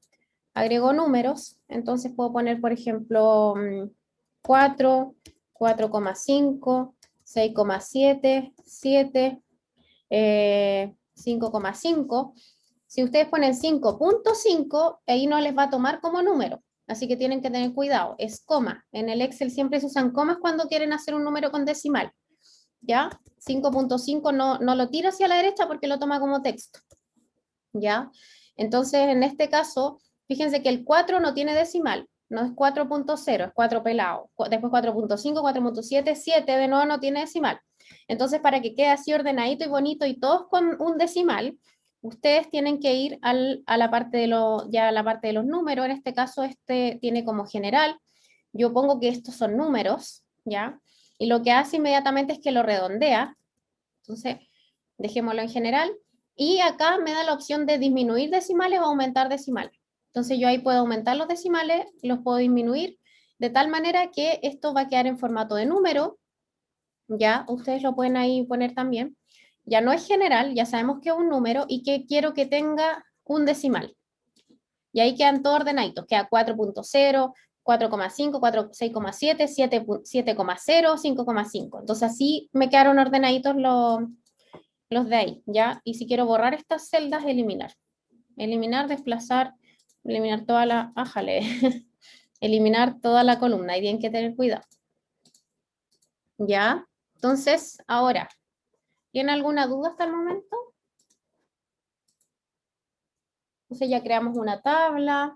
agrego números, entonces puedo poner, por ejemplo, 4, 4,5, 6,7, 7, 5,5. Si ustedes ponen 5,5, ahí no les va a tomar como número. Así que tienen que tener cuidado. Es coma. En el Excel siempre se usan comas cuando quieren hacer un número con decimal. ¿Ya? 5,5 no lo tira hacia la derecha porque lo toma como texto. ¿Ya? Entonces, en este caso, fíjense que el 4 no tiene decimal. No es 4,0, es 4 pelado. Después 4,5, 4,7, 7 de nuevo no tiene decimal. Entonces, para que quede así ordenadito y bonito y todos con un decimal, ustedes tienen que ir a la parte de la parte de los números. En este caso, este tiene como general. Yo pongo que estos son números, ¿ya? Y lo que hace inmediatamente es que lo redondea. Entonces, dejémoslo en general. Y acá me da la opción de disminuir decimales o aumentar decimales. Entonces yo ahí puedo aumentar los decimales, los puedo disminuir, de tal manera que esto va a quedar en formato de número. Ya, ustedes lo pueden ahí poner también. Ya no es general, ya sabemos que es un número y que quiero que tenga un decimal. Y ahí quedan todos ordenaditos. Queda 4,0, 4,5, 6,7, 7,0, 5,5. Entonces así me quedaron ordenaditos los de ahí, ¿ya? Y si quiero borrar estas celdas, eliminar. Eliminar, desplazar, eliminar toda la... ¡Ájale! Eliminar toda la columna. Y tienen que tener cuidado. ¿Ya? Entonces, ahora, ¿tiene alguna duda hasta el momento? Entonces ya creamos una tabla,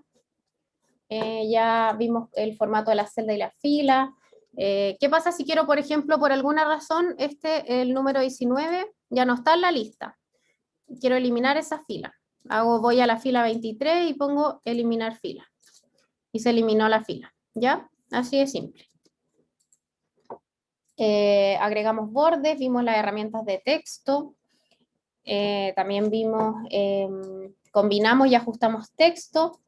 ya vimos el formato de la celda y la fila. ¿Qué pasa si quiero, por ejemplo, por alguna razón, el número 19 ya no está en la lista? Quiero eliminar esa fila. Voy a la fila 23 y pongo eliminar fila. Y se eliminó la fila, ¿ya? Así de simple. Agregamos bordes, vimos las herramientas de texto. También vimos, combinamos y ajustamos texto.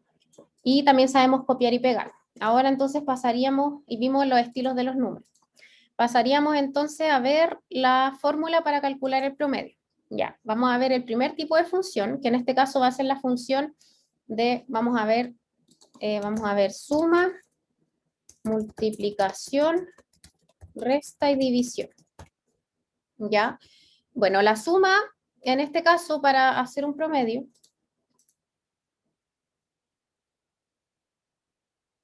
Y también sabemos copiar y pegar. Ahora entonces pasaríamos, y vimos los estilos de los números. Pasaríamos entonces a ver la fórmula para calcular el promedio. Ya, vamos a ver el primer tipo de función, que en este caso va a ser la función de, vamos a ver suma, multiplicación, resta y división. ¿Ya? Bueno, la suma, en este caso, para hacer un promedio,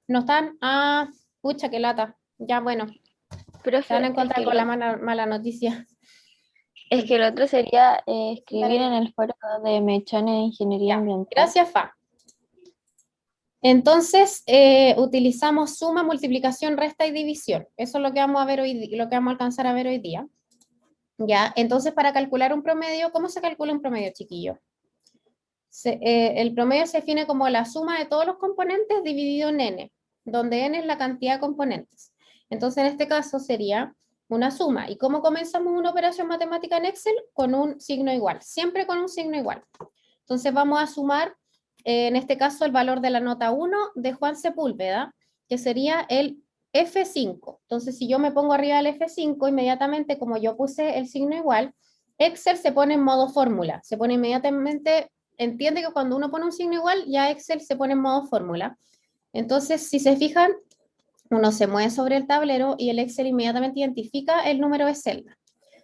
no están, pucha, qué lata. Ya, bueno, Profe, se van a encontrar con la mala noticia. es que el otro sería escribir Dale. en el foro de Mechones de Ingeniería Ya, Ambiental. gracias, Fa. Entonces, utilizamos suma, multiplicación, resta y división. Eso es lo que vamos a ver hoy, lo que vamos a alcanzar a ver hoy día. Ya, entonces para calcular un promedio, ¿cómo se calcula un promedio, chiquillo? El promedio se define como la suma de todos los componentes dividido en n, donde n es la cantidad de componentes. Entonces, en este caso sería una suma. ¿Y cómo comenzamos una operación matemática en Excel? Con un signo igual, siempre con un signo igual. Entonces vamos a sumar, en este caso, el valor de la nota 1 de Juan Sepúlveda, que sería el F5. Entonces, si yo me pongo arriba del F5, inmediatamente, como yo puse el signo igual, Excel se pone en modo fórmula. Se pone inmediatamente, entiende que cuando uno pone un signo igual, ya Excel se pone en modo fórmula. Entonces, si se fijan, uno se mueve sobre el tablero y el Excel inmediatamente identifica el número de celda.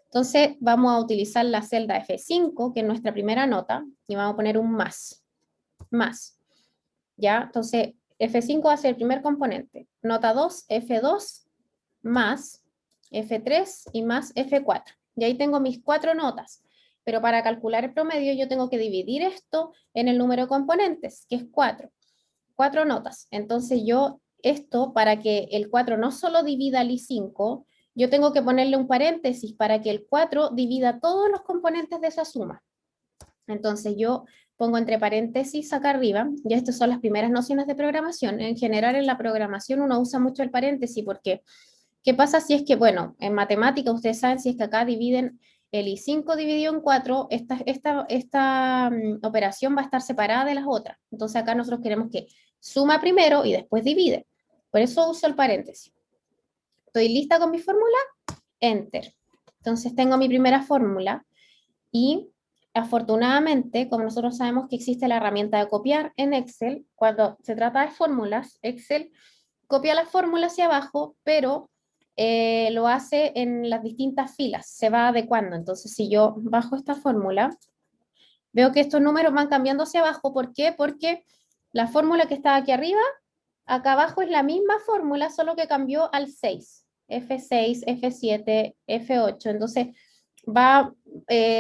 Entonces, vamos a utilizar la celda F5, que es nuestra primera nota, y vamos a poner un más. Más. ¿Ya? Entonces, F5 va a ser el primer componente. Nota 2, F2, más F3 y más F4. Y ahí tengo mis 4 notas. Pero para calcular el promedio yo tengo que dividir esto en el número de componentes, que es 4. 4 notas. Entonces yo, esto, para que el 4 no solo divida el I5, yo tengo que ponerle un paréntesis para que el 4 divida todos los componentes de esa suma. Entonces yo pongo entre paréntesis acá arriba, ya estas son las primeras nociones de programación. En general en la programación uno usa mucho el paréntesis porque, ¿qué pasa si es que, bueno, en matemática ustedes saben si es que acá dividen el I5 dividido en 4, esta operación va a estar separada de las otras. Entonces acá nosotros queremos que suma primero y después divide. Por eso uso el paréntesis. ¿Estoy lista con mi fórmula? Enter. Entonces tengo mi primera fórmula y afortunadamente, como nosotros sabemos que existe la herramienta de copiar en Excel, cuando se trata de fórmulas, Excel copia la fórmula hacia abajo, pero lo hace en las distintas filas, se va adecuando. Entonces, si yo bajo esta fórmula, veo que estos números van cambiando hacia abajo. ¿Por qué? Porque la fórmula que está aquí arriba, acá abajo es la misma fórmula, solo que cambió al 6. F6, F7, F8. Entonces, va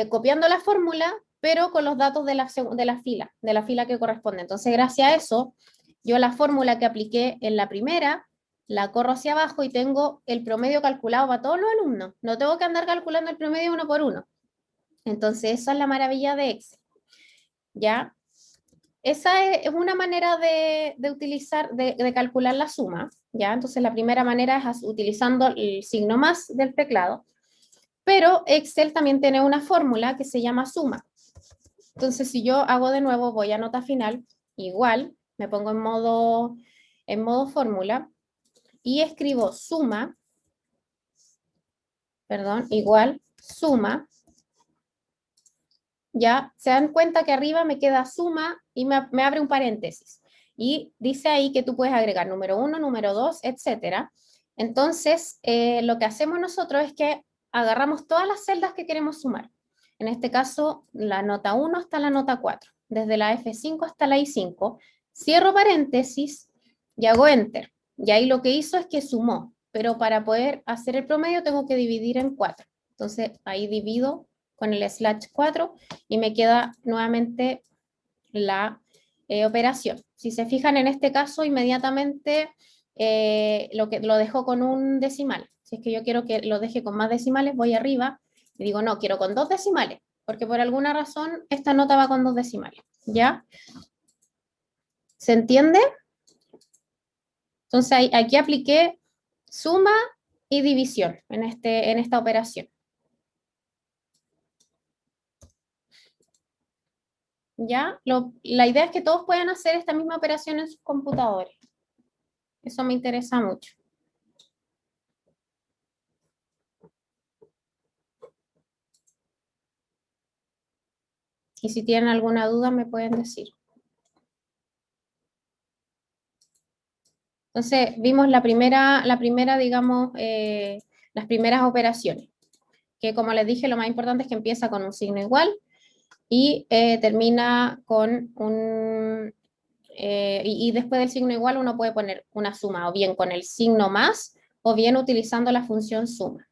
copiando la fórmula, pero con los datos de la fila que corresponde. Entonces, gracias a eso, yo la fórmula que apliqué en la primera, la corro hacia abajo y tengo el promedio calculado para todos los alumnos. No tengo que andar calculando el promedio uno por uno. Entonces, esa es la maravilla de Excel. ¿Ya? Esa es una manera de utilizar, de calcular la suma. ¿Ya? Entonces, la primera manera es utilizando el signo más del teclado. Pero Excel también tiene una fórmula que se llama suma. Entonces, si yo hago de nuevo, voy a nota final, igual, me pongo en modo fórmula y escribo suma, perdón, igual, suma. Ya se dan cuenta que arriba me queda suma y me abre un paréntesis. Y dice ahí que tú puedes agregar número 1, número 2, etcétera. Entonces, lo que hacemos nosotros es que agarramos todas las celdas que queremos sumar. En este caso, la nota 1 hasta la nota 4, desde la F5 hasta la I5. Cierro paréntesis y hago enter. Y ahí lo que hizo es que sumó, pero para poder hacer el promedio tengo que dividir en 4. Entonces, ahí divido con el /4 y me queda nuevamente la operación. Si se fijan en este caso, inmediatamente lo dejo con un decimal. Si es que yo quiero que lo deje con más decimales, voy arriba y digo, no, quiero con 2 decimales, porque por alguna razón esta nota va con 2 decimales. ¿Ya? ¿Se entiende? Entonces aquí apliqué suma y división en esta operación. ¿Ya? La idea es que todos puedan hacer esta misma operación en sus computadores. Eso me interesa mucho. Y si tienen alguna duda me pueden decir. Entonces, vimos la primera digamos, las primeras operaciones. Que como les dije, lo más importante es que empieza con un signo igual y termina con un... y después del signo igual uno puede poner una suma, o bien con el signo más, o bien utilizando la función suma.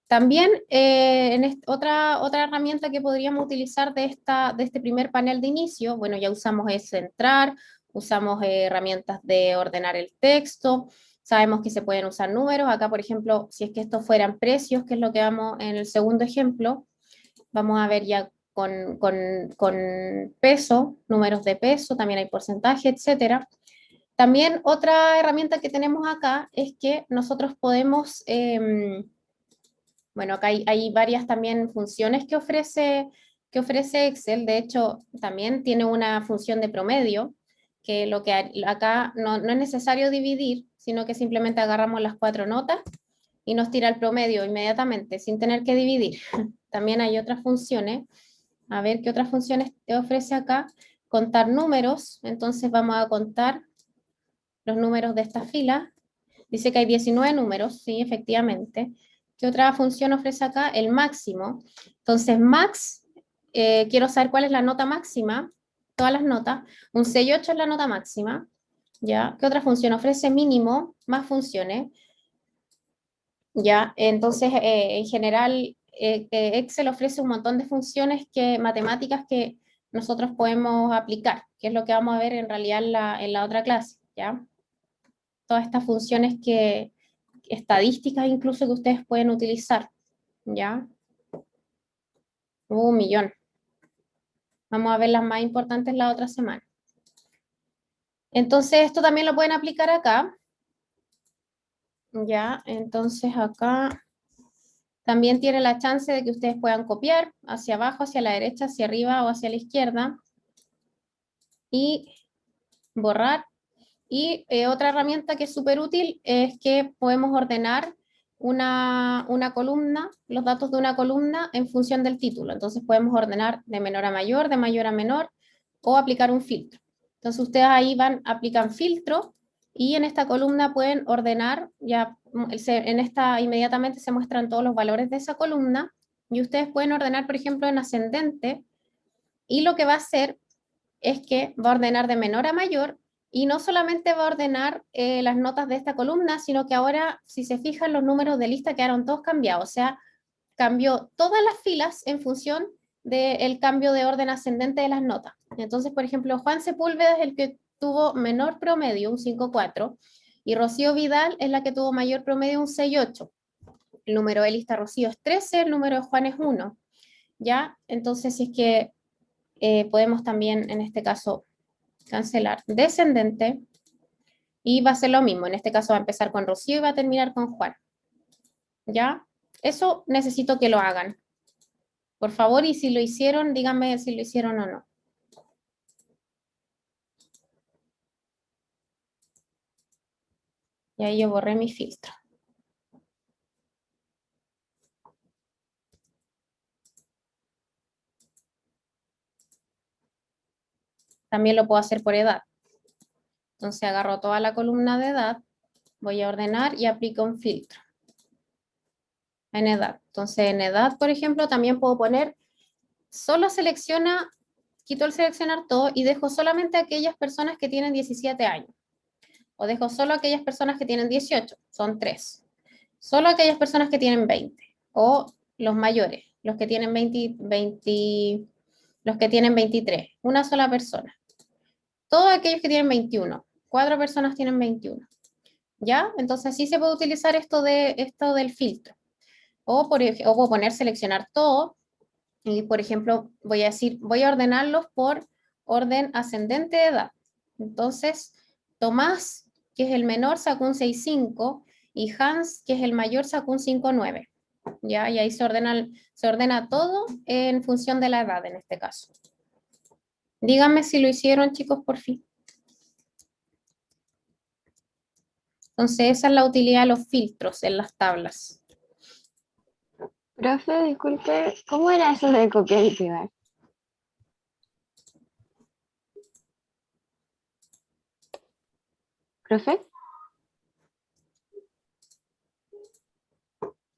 También otra herramienta que podríamos utilizar de este primer panel de inicio, bueno, ya usamos es centrar, usamos herramientas de ordenar el texto, sabemos que se pueden usar números. Acá, por ejemplo, si es que estos fueran precios, que es lo que vamos en el segundo ejemplo, vamos a ver ya con peso, números de peso, también hay porcentaje, etcétera. También otra herramienta que tenemos acá es que nosotros podemos... bueno, acá hay varias también funciones que ofrece Excel. De hecho, también tiene una función de promedio, que acá no es necesario dividir, sino que simplemente agarramos las 4 notas y nos tira el promedio inmediatamente, sin tener que dividir. También hay otras funciones. A ver qué otras funciones te ofrece acá. Contar números. Entonces vamos a contar los números de esta fila. Dice que hay 19 números, sí, efectivamente. ¿Qué otra función ofrece acá? El máximo. Entonces, max, quiero saber cuál es la nota máxima. Todas las notas. Un 6 y 8 es la nota máxima. ¿Ya? ¿Qué otra función ofrece? Mínimo, más funciones. ¿Ya? Entonces, en general, Excel ofrece un montón de funciones matemáticas que nosotros podemos aplicar, que es lo que vamos a ver en realidad en la otra clase, ¿ya? Todas estas funciones estadísticas incluso que ustedes pueden utilizar, ¿ya? Un millón. Vamos a ver las más importantes la otra semana. Entonces, esto también lo pueden aplicar acá, ¿ya? Entonces, acá también tiene la chance de que ustedes puedan copiar hacia abajo, hacia la derecha, hacia arriba o hacia la izquierda y borrar. Y otra herramienta que es súper útil es que podemos ordenar una columna, los datos de una columna en función del título. Entonces podemos ordenar de menor a mayor, de mayor a menor o aplicar un filtro. Entonces ustedes ahí aplican filtro y en esta columna pueden ordenar, en esta inmediatamente se muestran todos los valores de esa columna y ustedes pueden ordenar, por ejemplo, en ascendente y lo que va a hacer es que va a ordenar de menor a mayor y no solamente va a ordenar las notas de esta columna, sino que ahora, si se fijan, los números de lista quedaron todos cambiados, o sea, cambió todas las filas en función del cambio de orden ascendente de las notas. Entonces, por ejemplo, Juan Sepúlveda es el que tuvo menor promedio, un 5,4, y Rocío Vidal es la que tuvo mayor promedio, un 6,8. El número de lista Rocío es 13, el número de Juan es 1. ¿Ya? Entonces, si es que podemos también, en este caso, cancelar descendente y va a ser lo mismo. En este caso va a empezar con Rocío y va a terminar con Juan. ¿Ya? Eso necesito que lo hagan. Por favor, y si lo hicieron, díganme si lo hicieron o no. Y ahí yo borré mi filtro. También lo puedo hacer por edad. Entonces agarro toda la columna de edad, voy a ordenar y aplico un filtro. En edad. Entonces en edad, por ejemplo, también puedo poner, solo selecciona, quito el seleccionar todo y dejo solamente aquellas personas que tienen 17 años. O dejo solo aquellas personas que tienen 18, son 3. Solo aquellas personas que tienen 20. O los mayores, los que tienen 20, los que tienen 23. Una sola persona. Todos aquellos que tienen 21. 4 personas tienen 21. ¿Ya? Entonces así se puede utilizar esto del filtro. O puedo poner seleccionar todo. Y por ejemplo, voy a ordenarlos por orden ascendente de edad. Entonces, Tomás, que es el menor, sacó un 6,5 y Hans, que es el mayor, sacó un 5,9. ¿Ya? Y ahí se ordena todo en función de la edad en este caso. Díganme si lo hicieron, chicos, por fin. Entonces, esa es la utilidad de los filtros en las tablas. Profe, disculpe, ¿cómo era eso de copiar y pegar? Profe,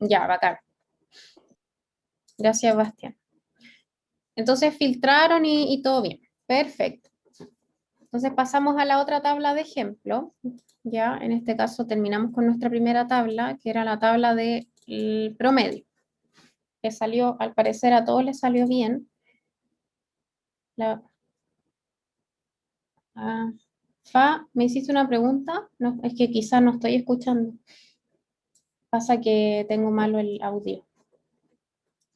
Ya, bacán. Gracias, Bastián. Entonces, filtraron y todo bien. Perfecto. Entonces pasamos a la otra tabla de ejemplo. Ya, en este caso terminamos con nuestra primera tabla, que era la tabla del promedio. Que salió, al parecer a todos les salió bien. Fa, ¿me hiciste una pregunta? No, es que quizás no estoy escuchando. Pasa que tengo malo el audio.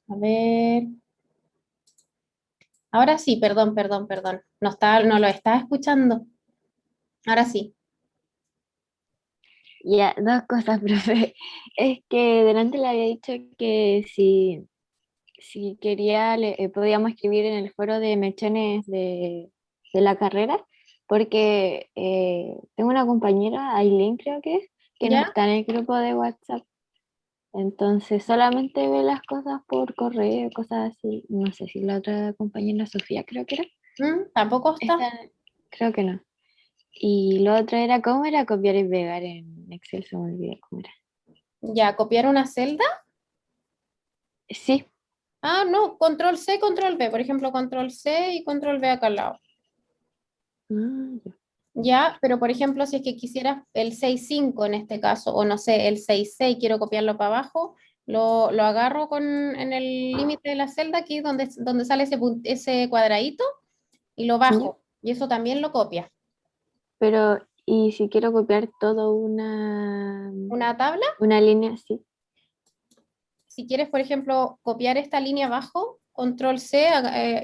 A ver. Ahora sí, perdón. No lo estaba escuchando. Ahora sí. ya, dos cosas, profe. Es que delante le había dicho que si quería, podíamos escribir en el foro de mechones de la carrera, porque tengo una compañera, Aileen creo que no ¿Ya? está en el grupo de WhatsApp. Entonces solamente ve las cosas por correo, cosas así. No sé si la otra compañera, Sofía, creo que era. ¿Tampoco está? Esa, creo que no. Y lo otro era, ¿cómo era copiar y pegar en Excel? Se me olvidó cómo era. ¿Ya copiar una celda? Sí. Ah, no, control C, control V. Por ejemplo, control C y control V acá al lado. Ya. Ya, pero por ejemplo, si es que quisieras el 6.5 en este caso, o no sé, el 6.6, quiero copiarlo para abajo, lo agarro en el límite de la celda, aquí donde sale ese cuadradito, y lo ¿Ya? bajo. Y eso también lo copia. Pero, ¿y si quiero copiar todo Una tabla, una línea así? si quieres, por ejemplo, copiar esta línea abajo, control C,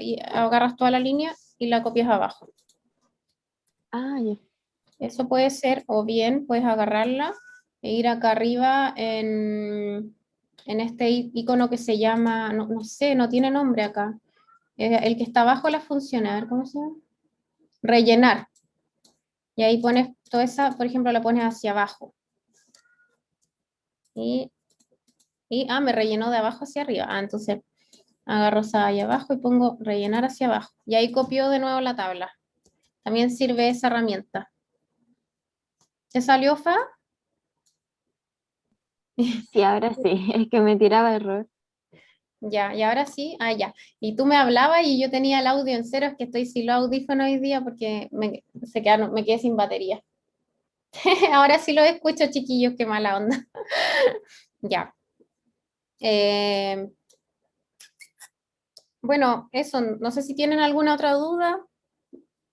y agarras toda la línea y la copias abajo. Ah, ya. Eso puede ser, o bien puedes agarrarla e ir acá arriba en este icono que se llama, no, no sé, no tiene nombre acá. El que está abajo de la función, a ver cómo se llama. Rellenar. Y ahí pones toda esa, por ejemplo, la pones hacia abajo. Y, me rellenó de abajo hacia arriba. Ah, entonces agarro esa ahí abajo y pongo rellenar hacia abajo. Y ahí copio de nuevo la tabla. También sirve esa herramienta. ¿Te salió, Fa? Sí, ahora sí, es que me tiraba error. Ya, y ahora sí, ya. Y tú me hablabas y yo tenía el audio en cero, es que estoy sin los audífonos hoy día porque me quedé sin batería. Ahora sí lo escucho, chiquillos, qué mala onda. Ya. Eh, bueno, eso, no sé si tienen alguna otra duda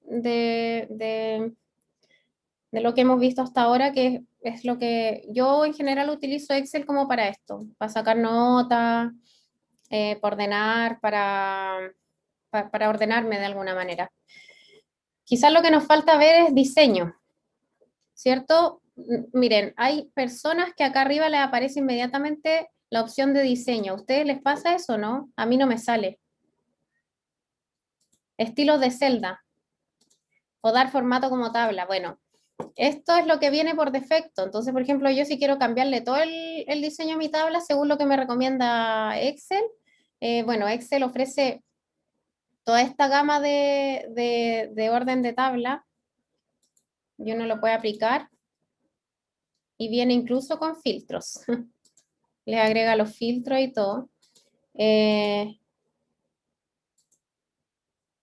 de, de, de lo que hemos visto hasta ahora, que es lo que yo en general utilizo Excel como para esto, para sacar notas, para ordenar, para ordenarme de alguna manera. Quizás lo que nos falta ver es diseño, ¿cierto? Miren, hay personas que acá arriba les aparece inmediatamente la opción de diseño. ¿A ustedes les pasa eso, no? A mí no me sale. Estilos de celda o dar formato como tabla. Bueno, esto es lo que viene por defecto. Entonces, por ejemplo, yo si quiero cambiarle todo el diseño a mi tabla según lo que me recomienda Excel, bueno, Excel ofrece toda esta gama de orden de tabla y uno lo puede aplicar y viene incluso con filtros. Le agrega los filtros y todo. Eh,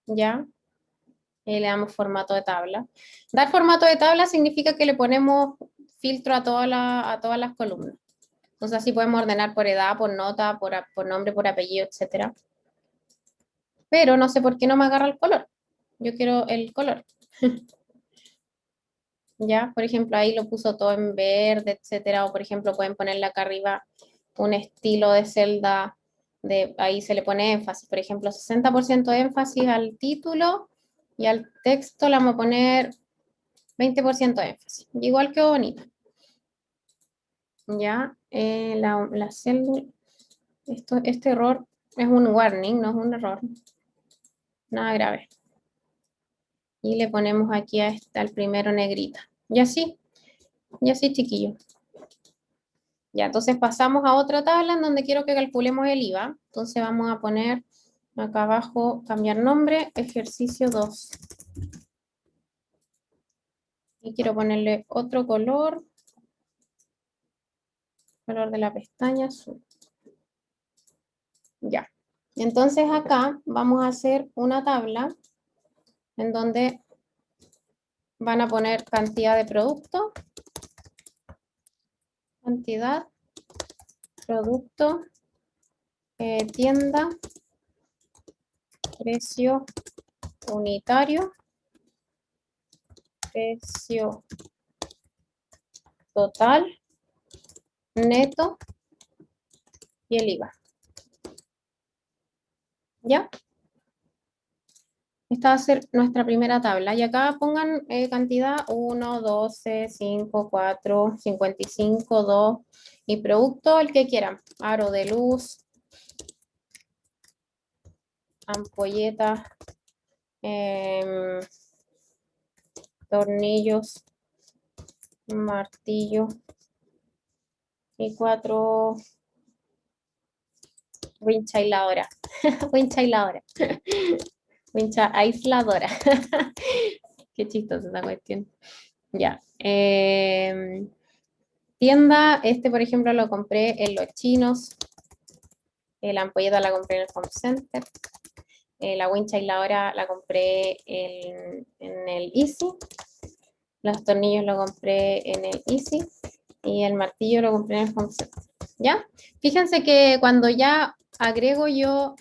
ya, y le damos formato de tabla. Dar formato de tabla significa que le ponemos filtro a todas las columnas. Entonces así podemos ordenar por edad, por nota, por nombre, por apellido, etcétera. Pero no sé por qué no me agarra el color. Yo quiero el color. Ya, por ejemplo, ahí lo puso todo en verde, etcétera. O por ejemplo, pueden ponerle acá arriba un estilo de celda, ahí se le pone énfasis. Por ejemplo, 60% de énfasis al título y al texto le vamos a poner 20% de énfasis. Igual que bonito. Ya, la celda, este error es un warning, no es un error. Nada grave. Y le ponemos aquí al primero negrita. Y así, chiquillos. Ya, entonces pasamos a otra tabla en donde quiero que calculemos el IVA. Entonces vamos a poner acá abajo, cambiar nombre, ejercicio 2. Y quiero ponerle otro color de la pestaña azul. Ya. Entonces acá vamos a hacer una tabla en donde van a poner cantidad de producto, cantidad, producto, tienda, precio unitario, precio total, neto y el IVA. ¿Ya? Esta va a ser nuestra primera tabla. Y acá pongan cantidad 1, 12, 5, 4, 55, 2 y producto el que quieran. Aro de luz, ampolleta, tornillos, martillo y 4 wincha aisladora. Wincha aisladora. Wincha aisladora. Qué chistosa esa cuestión. Ya. Tienda, este por ejemplo lo compré en Los Chinos. La ampolleta la compré en el Home Center. La wincha aisladora la compré en el Easy. Los tornillos lo compré en el Easy. Y el martillo lo compré en el Home Center. ¿Ya? Fíjense que cuando ya agrego yo,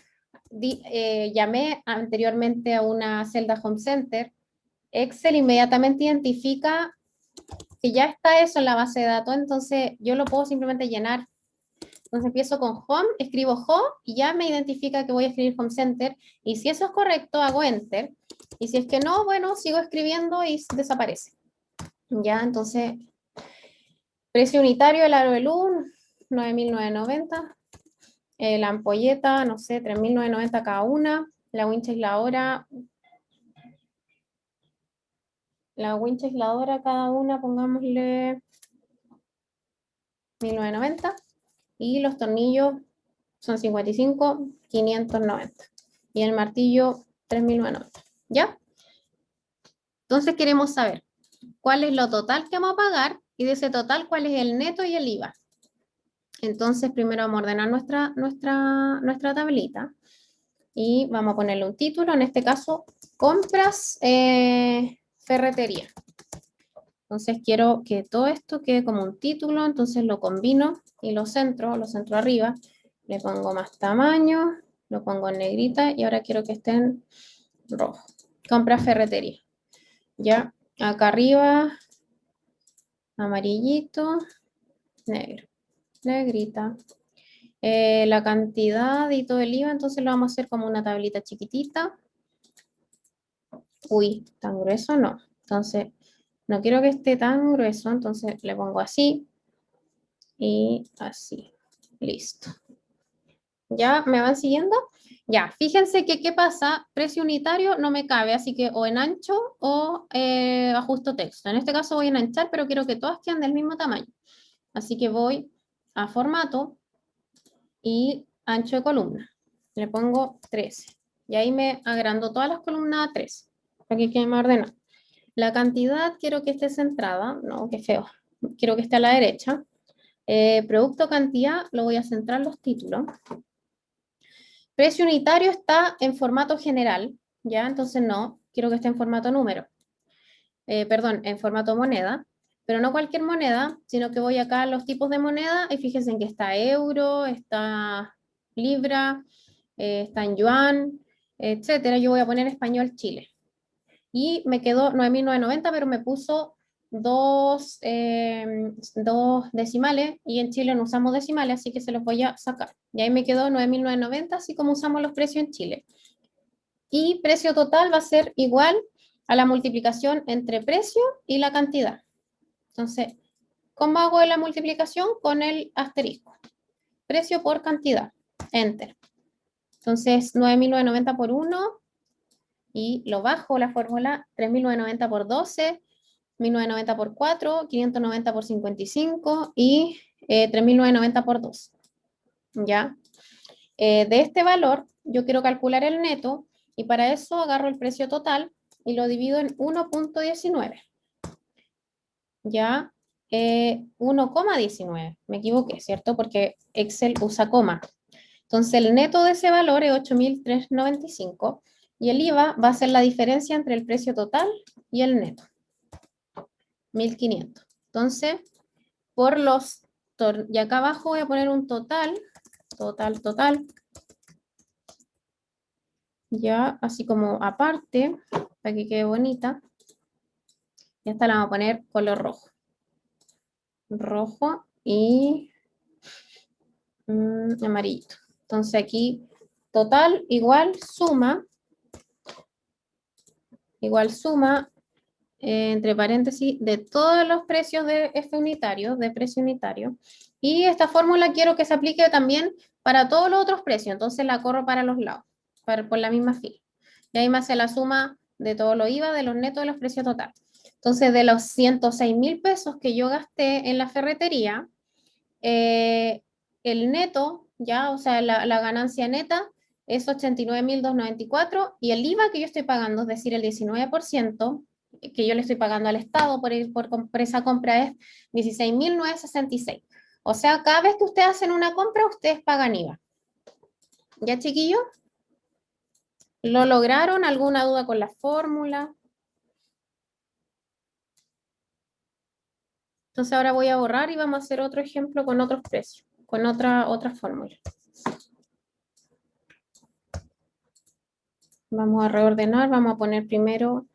llamé anteriormente a una celda Home Center, Excel inmediatamente identifica que ya está eso en la base de datos, entonces yo lo puedo simplemente llenar. Entonces empiezo con Home, escribo Home y ya me identifica que voy a escribir Home Center. Y si eso es correcto, hago Enter. Y si es que no, bueno, sigo escribiendo y desaparece. Ya, entonces, precio unitario, el aro de luz, 9.990. La ampolleta, no sé, 3.990 cada una. La wincha aisladora. La wincha aisladora cada una, pongámosle 1.990. Y los tornillos son 55, 590. Y el martillo, 3.990. ¿Ya? Entonces queremos saber cuál es lo total que vamos a pagar y de ese total cuál es el neto y el IVA. Entonces primero vamos a ordenar nuestra tablita y vamos a ponerle un título, en este caso, compras ferretería. Entonces quiero que todo esto quede como un título, entonces lo combino y lo centro arriba, le pongo más tamaño, lo pongo en negrita y ahora quiero que esté en rojo. Compras ferretería. Ya, acá arriba, amarillito, negro, negrita. La cantidad y todo el IVA, entonces lo vamos a hacer como una tablita chiquitita. Uy, tan grueso no. Entonces, no quiero que esté tan grueso, entonces le pongo así y así. Listo. ¿Ya me van siguiendo? Ya, fíjense que qué pasa, precio unitario no me cabe, así que o en ancho o ajusto texto. En este caso voy a enanchar, pero quiero que todas queden del mismo tamaño. Así que voy a formato y ancho de columna. Le pongo 13. Y ahí me agrando todas las columnas a 13, para que quede más ordenado. La cantidad quiero que esté centrada, no, qué feo. Quiero que esté a la derecha. Producto cantidad, lo voy a centrar los títulos. Precio unitario está en formato general, ¿ya? Entonces no, quiero que esté en formato número. Perdón, en formato moneda, pero no cualquier moneda, sino que voy acá a los tipos de moneda y fíjense en que está euro, está libra, está en yuan, etcétera. Yo voy a poner español Chile. Y me quedó 9.990, pero me puso dos decimales y en Chile no usamos decimales, así que se los voy a sacar. Y ahí me quedó 9.990, así como usamos los precios en Chile. Y precio total va a ser igual a la multiplicación entre precio y la cantidad. Entonces, ¿cómo hago la multiplicación? Con el asterisco. Precio por cantidad. Enter. Entonces, 9.990 por 1 y lo bajo la fórmula 3.990 por 12, 1.990 por 4, 590 por 55 y 3.990 por 2. ¿Ya? De este valor, yo quiero calcular el neto y para eso agarro el precio total y lo divido en 1.19. ¿Ya? 1,19. Me equivoqué, ¿cierto? Porque Excel usa coma. Entonces, el neto de ese valor es 8.395 y el IVA va a ser la diferencia entre el precio total y el neto. 1.500. Entonces, por los... Y acá abajo voy a poner un total. Total. Ya, así como aparte, para que quede bonita. Y esta la vamos a poner color rojo. Rojo y amarillito. Entonces aquí, total igual suma, entre paréntesis, de todos los precios de F unitario, de precio unitario. Y esta fórmula quiero que se aplique también para todos los otros precios. Entonces la corro para los lados, por la misma fila. Y ahí me hace la suma de todo lo IVA, de los netos de los precios total. Entonces, de los 106.000 pesos que yo gasté en la ferretería, el neto, ya, o sea, la ganancia neta es 89.294 y el IVA que yo estoy pagando, es decir, el 19% que yo le estoy pagando al Estado por esa compra es 16.966. O sea, cada vez que ustedes hacen una compra, ustedes pagan IVA. ¿Ya, chiquillos? ¿Lo lograron? ¿Alguna duda con la fórmula? Entonces ahora voy a borrar y vamos a hacer otro ejemplo con otros precios, con otra fórmula. Vamos a reordenar, vamos a poner primero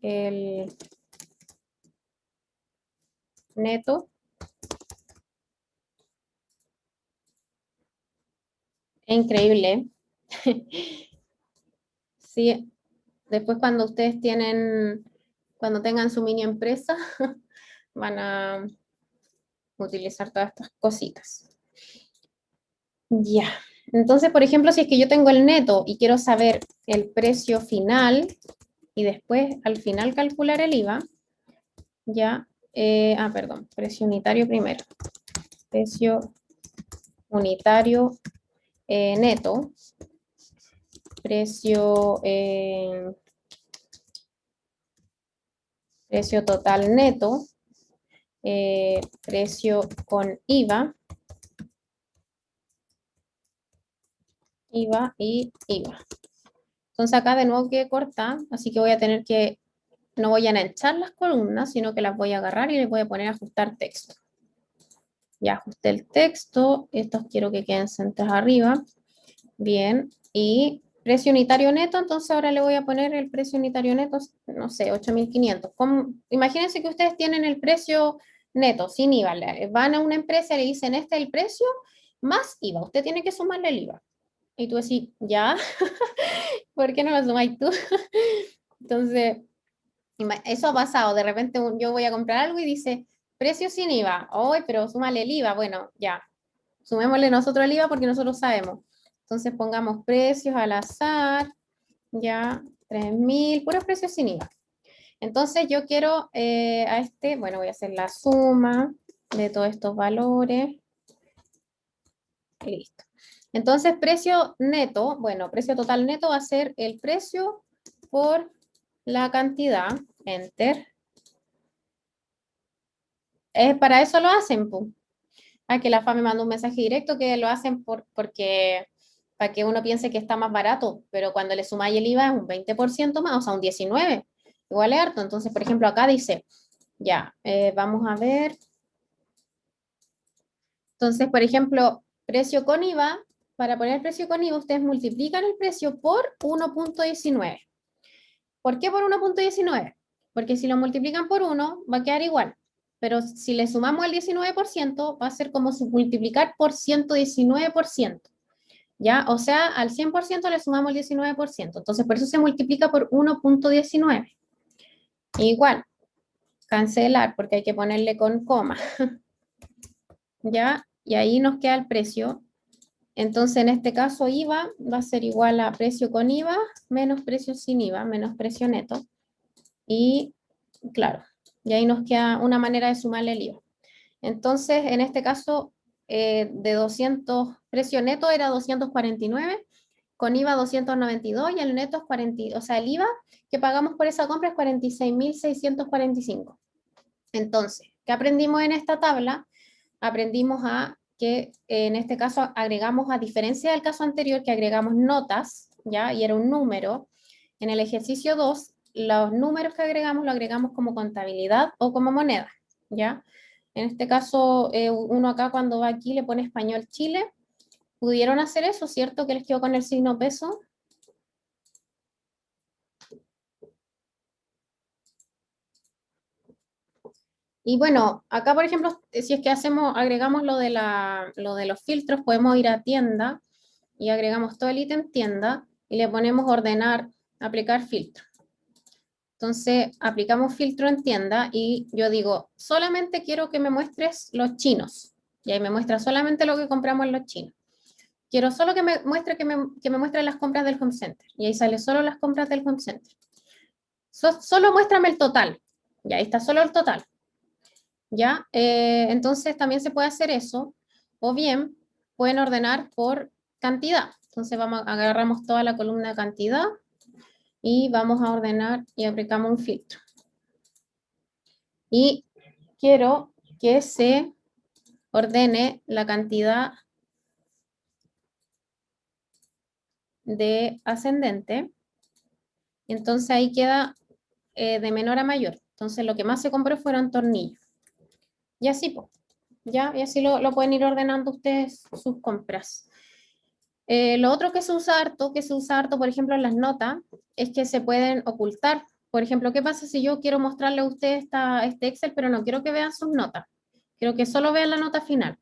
el neto. Es increíble. Sí, después cuando ustedes cuando tengan su mini empresa, van a utilizar todas estas cositas. Ya. Entonces, por ejemplo, si es que yo tengo el neto y quiero saber el precio final y después al final calcular el IVA, ya, perdón, precio unitario primero. Precio unitario neto. Precio, precio total neto. Precio con IVA. IVA y IVA. Entonces acá de nuevo que cortar, así que voy a tener que, no voy a anchar las columnas, sino que las voy a agarrar y les voy a poner a ajustar texto. Ya ajusté el texto, estos quiero que queden centrados arriba. Bien, y precio unitario neto, entonces ahora le voy a poner el precio unitario neto, no sé, 8.500. Imagínense que ustedes tienen el precio neto, sin IVA. Van a una empresa y le dicen, este es el precio más IVA. Usted tiene que sumarle el IVA. Y tú decís, ¿ya? ¿Por qué no lo sumáis tú? Entonces, eso ha pasado. De repente yo voy a comprar algo y dice, precio sin IVA. Hoy, pero súmale el IVA. Bueno, ya. Sumémosle nosotros el IVA porque nosotros sabemos. Entonces pongamos precios al azar. Ya, 3.000, puros precios sin IVA. Entonces yo quiero bueno, voy a hacer la suma de todos estos valores. Listo. Entonces, precio neto, bueno, precio total neto va a ser el precio por la cantidad, enter. Para eso lo hacen, pues. Que la FA me mandó un mensaje directo que lo hacen porque para que uno piense que está más barato, pero cuando le sumáis el IVA es un 20% más, o sea, un 19%. Igual es harto. Entonces, por ejemplo, acá dice, ya, vamos a ver. Entonces, por ejemplo, precio con IVA, para poner precio con IVA, ustedes multiplican el precio por 1.19. ¿Por qué por 1.19? Porque si lo multiplican por 1, va a quedar igual. Pero si le sumamos el 19%, va a ser como multiplicar por 119%. ¿Ya? O sea, al 100% le sumamos el 19%. Entonces, por eso se multiplica por 1.19. Igual, cancelar, porque hay que ponerle con coma. ¿Ya? Y ahí nos queda el precio. Entonces, en este caso, IVA va a ser igual a precio con IVA menos precio sin IVA, menos precio neto. Y, claro, y ahí nos queda una manera de sumarle el IVA. Entonces, en este caso, de 200, precio neto era 249, con IVA 292 y el neto es 40, o sea, el IVA que pagamos por esa compra es 46.645. Entonces, ¿qué aprendimos en esta tabla? Aprendimos a que en este caso agregamos, a diferencia del caso anterior, que agregamos notas, ¿ya? Y era un número. En el ejercicio 2, los números que agregamos, lo agregamos como contabilidad o como moneda, ¿ya? En este caso, uno acá cuando va aquí le pone español Chile. ¿Pudieron hacer eso, cierto? Que les quedó con el signo peso. Y bueno, acá por ejemplo, si es que agregamos lo de los filtros, podemos ir a tienda y agregamos todo el ítem tienda y le ponemos ordenar, aplicar filtro. Entonces, aplicamos filtro en tienda y yo digo, solamente quiero que me muestres los chinos. Y ahí me muestra solamente lo que compramos en los chinos. Quiero solo que me muestre, las compras del home center. Y ahí sale solo las compras del home center. Solo muéstrame el total. Ya, ahí está solo el total. ¿Ya? Entonces también se puede hacer eso, o bien pueden ordenar por cantidad. Entonces agarramos toda la columna de cantidad y vamos a ordenar y aplicamos un filtro. Y quiero que se ordene la cantidad de ascendente. Entonces ahí queda de menor a mayor. Entonces lo que más se compró fueron tornillos. Y así, pues. ¿Ya? Y así lo pueden ir ordenando ustedes sus compras. Lo otro que se usa harto, por ejemplo, en las notas, es que se pueden ocultar. Por ejemplo, ¿qué pasa si yo quiero mostrarle a ustedes este Excel, pero no quiero que vean sus notas? Quiero que solo vean la nota final.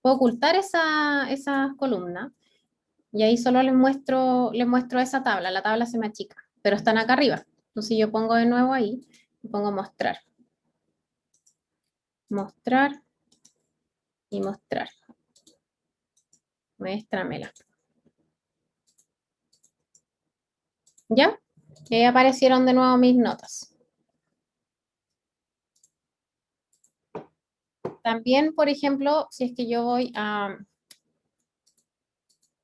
Puedo ocultar esas columnas y ahí solo les muestro esa tabla. La tabla se me achica, pero están acá arriba. Entonces yo pongo de nuevo ahí y pongo mostrar. Mostrar y mostrar. Muéstramela. ¿Ya? Aparecieron de nuevo mis notas. También, por ejemplo, si es que yo voy a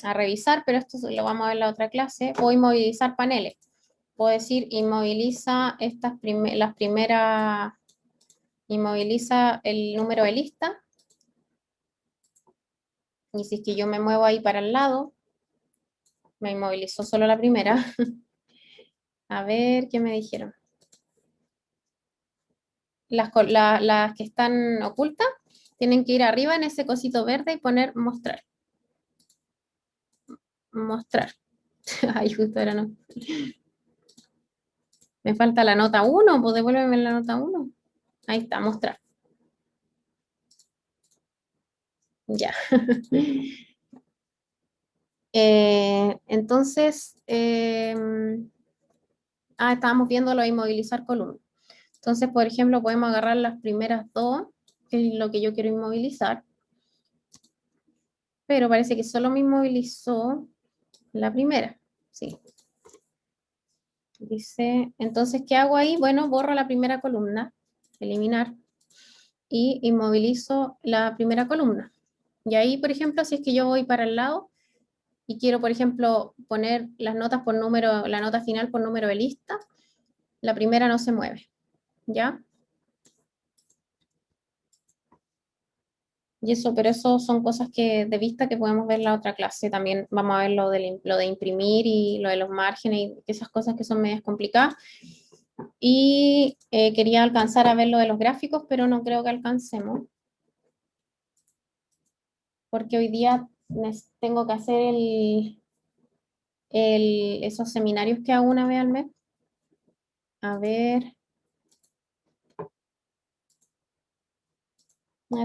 revisar, pero esto lo vamos a ver en la otra clase, voy a inmovilizar paneles. Puedo decir, inmoviliza las primeras, inmoviliza el número de lista. Y si es que yo me muevo ahí para el lado, me inmovilizó solo la primera. A ver, ¿qué me dijeron? Las que están ocultas tienen que ir arriba en ese cosito verde y poner mostrar. Mostrar. Ay, justo ahora no. Me falta la nota 1, pues devuélveme la nota 1. Ahí está, mostrar. Ya. Entonces, estábamos viendo lo de inmovilizar columnas. Entonces, por ejemplo, podemos agarrar las primeras dos, que es lo que yo quiero inmovilizar. Pero parece que solo me inmovilizó la primera. Sí. Dice, entonces, ¿qué hago ahí? Bueno, borro la primera columna, eliminar, y inmovilizo la primera columna. Y ahí, por ejemplo, si es que yo voy para el lado y quiero, por ejemplo, poner las notas por número, la nota final por número de lista, la primera no se mueve, ¿ya? Y eso, pero eso son cosas que de vista que podemos ver en la otra clase. También vamos a ver lo de imprimir y lo de los márgenes y esas cosas que son medias complicadas. Y quería alcanzar a ver lo de los gráficos, pero no creo que alcancemos. Porque hoy día tengo que hacer esos seminarios que hago una vez al mes. A ver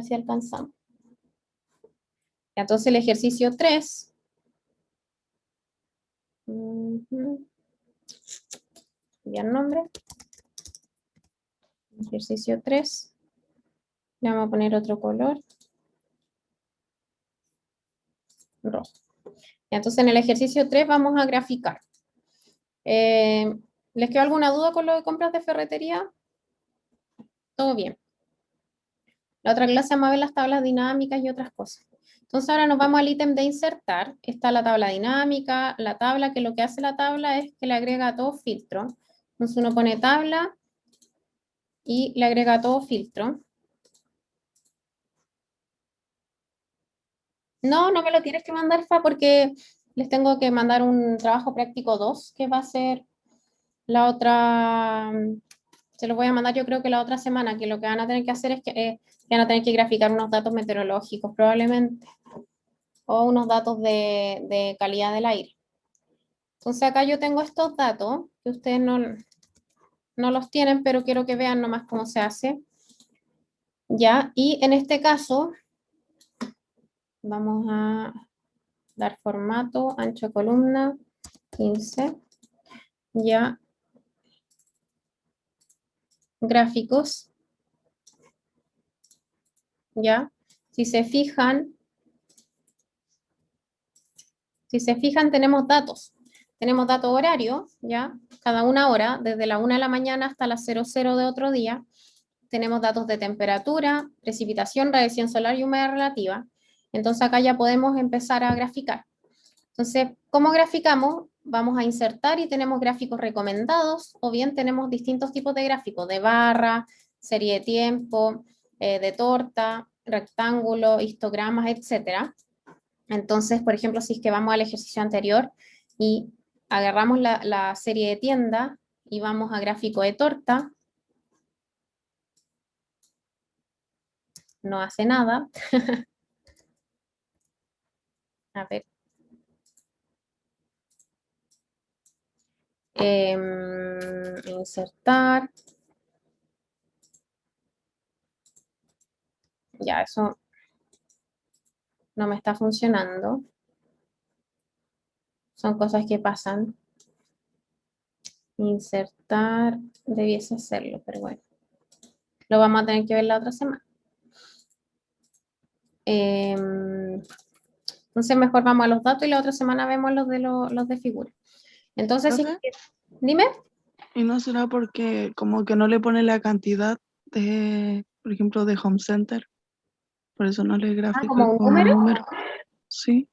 si alcanzamos. Entonces el ejercicio 3. Ya el nombre. Ejercicio 3. Le vamos a poner otro color. Rojo. Entonces en el ejercicio 3 vamos a graficar. ¿Les quedó alguna duda con lo de compras de ferretería? Todo bien. La otra clase vamos a ver las tablas dinámicas y otras cosas. Entonces ahora nos vamos al ítem de insertar. Está la tabla dinámica, la tabla, que lo que hace la tabla es que le agrega todo filtro. Entonces uno pone tabla y le agrega todo filtro. No, no me lo tienes que mandar, Fa, porque les tengo que mandar un trabajo práctico 2, que va a ser la otra, se los voy a mandar yo creo que la otra semana, que lo que van a tener que hacer es que van a tener que graficar unos datos meteorológicos probablemente, o unos datos de calidad del aire. Entonces acá yo tengo estos datos, que ustedes no los tienen, pero quiero que vean nomás cómo se hace. Ya, y en este caso, vamos a dar formato, ancho de columna, 15. Ya, gráficos. Ya, si se fijan, tenemos datos. tenemos datos horarios, ¿ya? Cada una hora, desde la 1 de la mañana hasta las 00 de otro día. Tenemos datos de temperatura, precipitación, radiación solar y humedad relativa. Entonces acá ya podemos empezar a graficar. Entonces, ¿cómo graficamos? Vamos a insertar y tenemos gráficos recomendados, o bien tenemos distintos tipos de gráficos, de barra, serie de tiempo, de torta, rectángulo, histogramas, etc. Entonces, por ejemplo, si es que vamos al ejercicio anterior y agarramos la serie de tienda y vamos a gráfico de torta, no hace nada. A ver. Insertar. Ya, eso no me está funcionando. Son cosas que pasan. Insertar, debiese hacerlo, pero bueno. Lo vamos a tener que ver la otra semana. Entonces mejor vamos a los datos y la otra semana vemos los de figura. Entonces, sí, ¿Profe? dime. ¿Y no será porque como que no le pone la cantidad de, por ejemplo, de home center? Por eso no le grafica ¿Como un con número? número. Sí.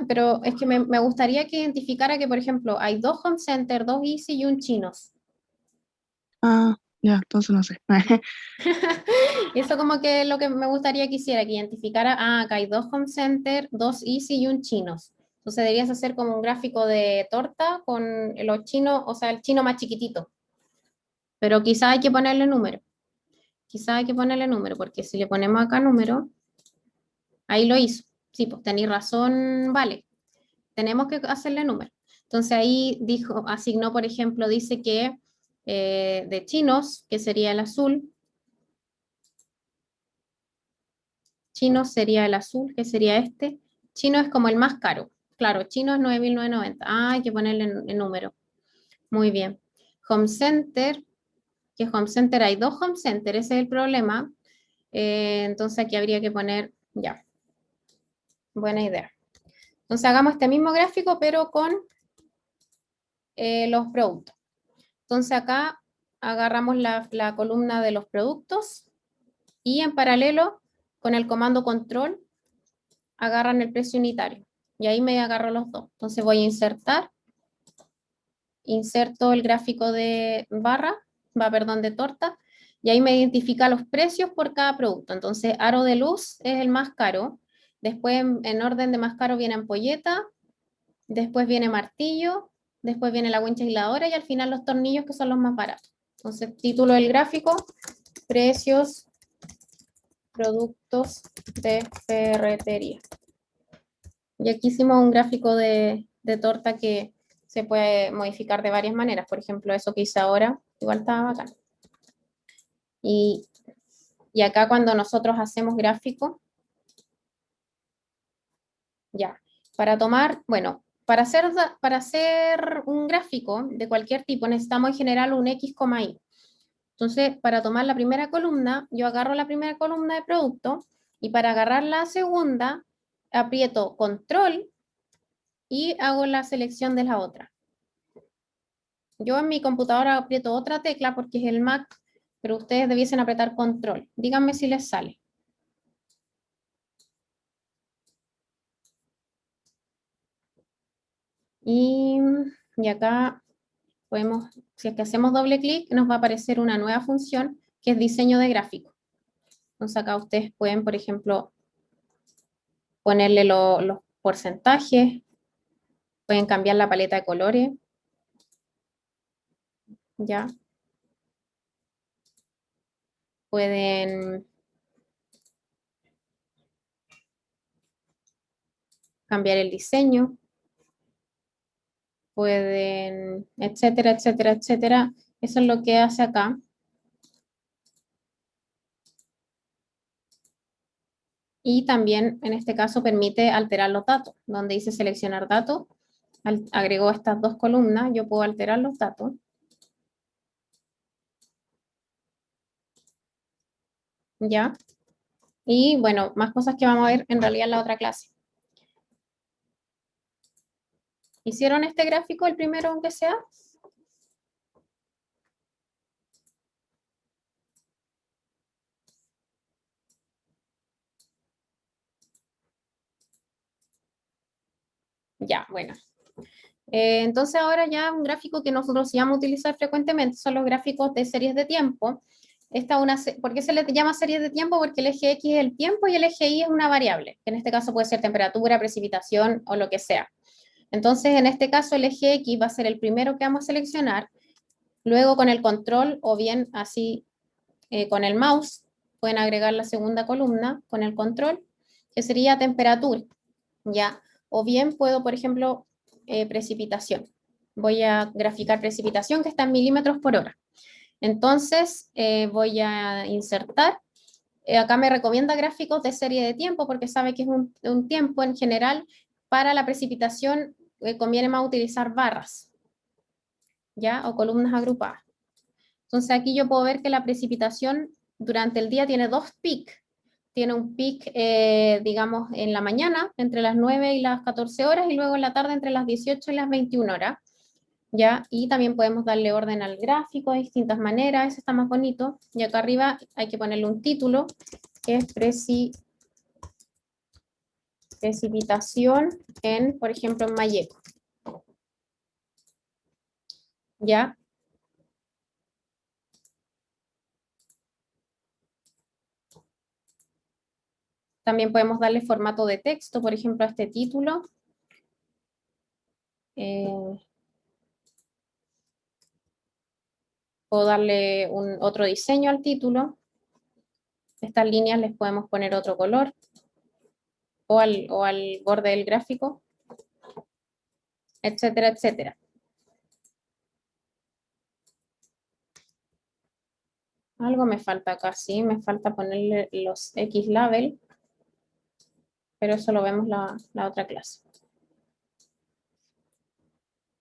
Pero es que me gustaría que identificara que, por ejemplo, hay 2 home center, 2 easy y un chinos. Ah, ya, entonces no sé. Eso como que lo que me gustaría que hiciera, que identificara, acá hay 2 home center, 2 easy y un chinos. Entonces debías hacer como un gráfico de torta con los chinos, o sea, el chino más chiquitito. Pero quizá hay que ponerle número. Quizá hay que ponerle número, porque si le ponemos acá número, ahí lo hizo. Sí, pues tenéis razón, vale. Tenemos que hacerle número. Entonces ahí dijo, asignó, por ejemplo, dice que de chinos, que sería el azul, chino sería el azul, que sería este. Chino es como el más caro. Claro, chino es 9.990. Ah, hay que ponerle el número. Muy bien. Home Center, que Home Center hay 2 Home Center, ese es el problema. Entonces aquí habría que poner, ya, buena idea. Entonces hagamos este mismo gráfico, pero con los productos. Entonces acá agarramos la columna de los productos y en paralelo con el comando control agarran el precio unitario. Y ahí me agarro los dos. Entonces voy a insertar, inserto el gráfico de barra, perdón, de torta, y ahí me identifica los precios por cada producto. Entonces aro de luz es el más caro, después en orden de más caro viene ampolleta, después viene martillo, después viene la wincha aisladora y al final los tornillos que son los más baratos. Entonces título del gráfico, precios, productos de ferretería. Y aquí hicimos un gráfico de torta que se puede modificar de varias maneras. Por ejemplo, eso que hice ahora, igual estaba bacán. Y acá cuando nosotros hacemos gráfico, ya, para tomar, bueno, para hacer un gráfico de cualquier tipo necesitamos en general un X, Y. Entonces, para tomar la primera columna, yo agarro la primera columna de producto y para agarrar la segunda, aprieto control y hago la selección de la otra. Yo en mi computadora aprieto otra tecla porque es el Mac, pero ustedes debiesen apretar control. Díganme si les sale. Y acá podemos, si es que hacemos doble clic, nos va a aparecer una nueva función que es diseño de gráfico. Entonces acá ustedes pueden, por ejemplo, ponerle los porcentajes, pueden cambiar la paleta de colores, ya. Pueden cambiar el diseño, pueden, etcétera, etcétera, etcétera. Eso es lo que hace acá. Y también en este caso permite alterar los datos, donde dice seleccionar datos, agregó estas dos columnas, yo puedo alterar los datos. ¿Ya? Y bueno, más cosas que vamos a ver en realidad en la otra clase. ¿Hicieron este gráfico, el primero aunque sea? Ya, bueno. Entonces ahora ya un gráfico que nosotros sí vamos a utilizar frecuentemente son los gráficos de series de tiempo. ¿Por qué se le llama series de tiempo? Porque el eje X es el tiempo y el eje Y es una variable, que en este caso puede ser temperatura, precipitación o lo que sea. Entonces, en este caso, el eje X va a ser el primero que vamos a seleccionar. Luego con el control o bien así con el mouse pueden agregar la segunda columna con el control, que sería temperatura, ¿ya? O bien puedo, por ejemplo, precipitación. Voy a graficar precipitación que está en milímetros por hora. Entonces, voy a insertar. Acá me recomienda gráficos de serie de tiempo porque sabe que es un tiempo en general. Para la precipitación conviene más utilizar barras, ¿ya? O columnas agrupadas. Entonces aquí yo puedo ver que la precipitación durante el día tiene dos picos. Tiene un pic, digamos, en la mañana, entre las 9 y las 14 horas, y luego en la tarde entre las 18 y las 21 horas. ¿Ya? Y también podemos darle orden al gráfico de distintas maneras, ese está más bonito. Y acá arriba hay que ponerle un título, que es precipitación en, por ejemplo, en Malleco. ¿Ya? También podemos darle formato de texto, por ejemplo, a este título. Puedo darle otro diseño al título. Estas líneas les podemos poner otro color o al borde del gráfico, etcétera, etcétera. Algo me falta acá, sí, me falta ponerle los X-label, pero eso lo vemos la otra clase.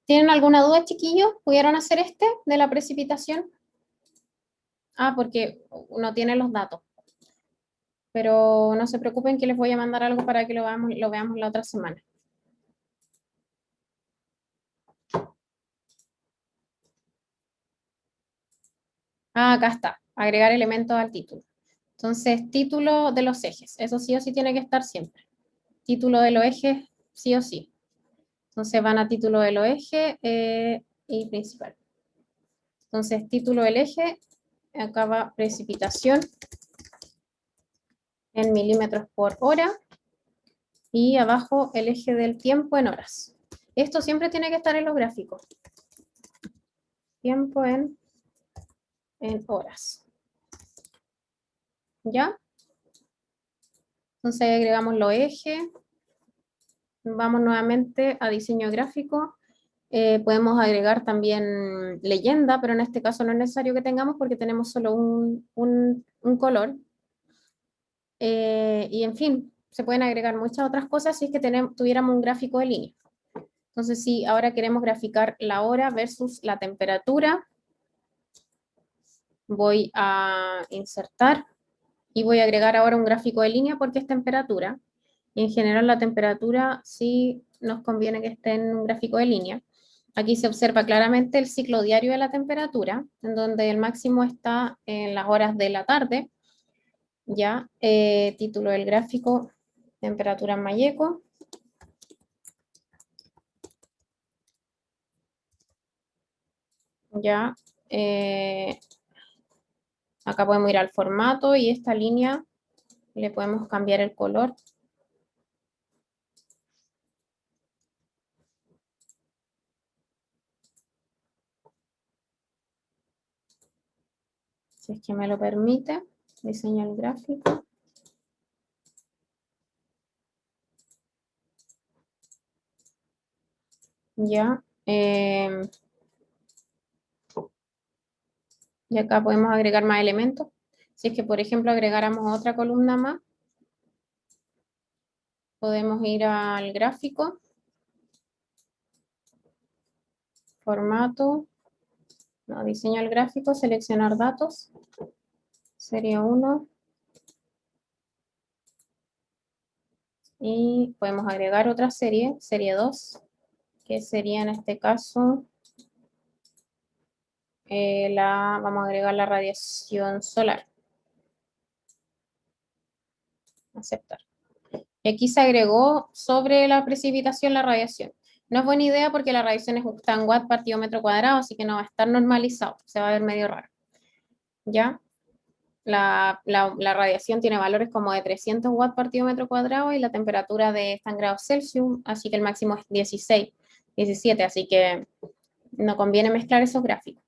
¿Tienen alguna duda, chiquillos? ¿Pudieron hacer este de la precipitación? Ah, porque no tiene los datos. Pero no se preocupen que les voy a mandar algo para que lo veamos la otra semana. Ah, acá está, agregar elementos al título. Entonces, título de los ejes, eso sí o sí tiene que estar siempre. Título de los ejes, sí o sí. Entonces van a título de los ejes y principal. Entonces, título del eje, acá va precipitación en milímetros por hora y abajo el eje del tiempo en horas. Esto siempre tiene que estar en los gráficos. Tiempo en horas. ¿Ya? Entonces agregamos los ejes. Vamos nuevamente a diseño gráfico. Podemos agregar también leyenda, pero en este caso no es necesario que tengamos porque tenemos solo un color. Y en fin, se pueden agregar muchas otras cosas si es que tuviéramos un gráfico de línea. Entonces, si ahora queremos graficar la hora versus la temperatura, voy a insertar y voy a agregar ahora un gráfico de línea porque es temperatura. Y en general la temperatura sí nos conviene que esté en un gráfico de línea. Aquí se observa claramente el ciclo diario de la temperatura, en donde el máximo está en las horas de la tarde. Ya, título del gráfico, temperatura en Malleco. Ya, acá podemos ir al formato y esta línea le podemos cambiar el color. Si es que me lo permite, diseño el gráfico. Ya, y acá podemos agregar más elementos. Si es que, por ejemplo, agregáramos otra columna más, podemos ir al gráfico, formato, no, diseño el gráfico, seleccionar datos, serie 1, y podemos agregar otra serie, serie 2, que sería en este caso, vamos a agregar la radiación solar. Aceptar. Y aquí se agregó sobre la precipitación la radiación. No es buena idea porque la radiación está en watt partido metro cuadrado, así que no va a estar normalizado, se va a ver medio raro. ¿Ya? La radiación tiene valores como de 300 watts partido metro cuadrado y la temperatura está en grados Celsius, así que el máximo es 16, 17, así que no conviene mezclar esos gráficos.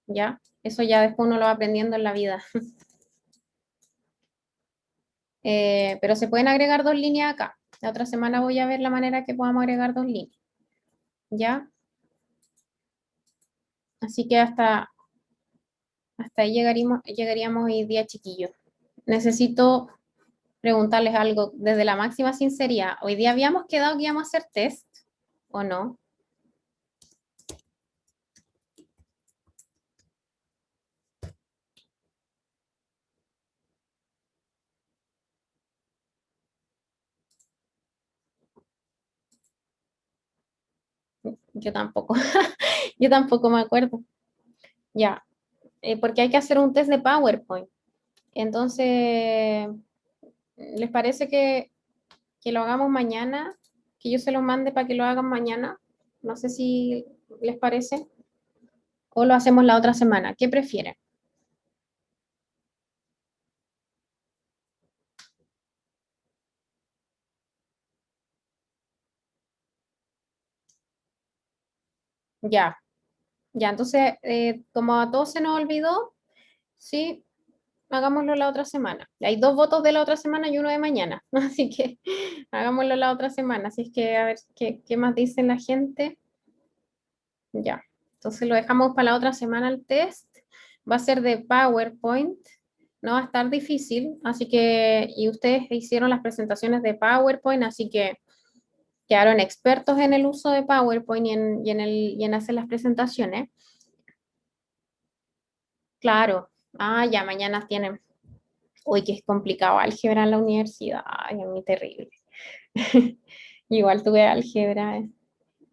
¿Ya? Eso ya después uno lo va aprendiendo en la vida. Pero se pueden agregar 2 líneas acá. La otra semana voy a ver la manera que podamos agregar 2 líneas. ¿Ya? Así que hasta ahí llegaríamos hoy día, chiquillos. Necesito preguntarles algo desde la máxima sinceridad. ¿Hoy día habíamos quedado que íbamos a hacer test o no? Yo tampoco. Yo tampoco me acuerdo. Ya. Porque hay que hacer un test de PowerPoint. Entonces, ¿les parece que lo hagamos mañana? Que yo se los mande para que lo hagan mañana. No sé si les parece. O lo hacemos la otra semana. ¿Qué prefieren? Ya. Ya, entonces, como a todos se nos olvidó, sí, hagámoslo la otra semana. Hay 2 votos de la otra semana y uno de mañana. Así que hagámoslo la otra semana. Así es que a ver qué más dice la gente. Ya. Entonces lo dejamos para la otra semana el test. Va a ser de PowerPoint. No va a estar difícil. Así que, y ustedes hicieron las presentaciones de PowerPoint, así que quedaron expertos en el uso de PowerPoint y en hacer las presentaciones. Claro. Ah, ya, mañana tienen. Uy, que es complicado álgebra en la universidad. Ay, a mí terrible. Igual tuve álgebra y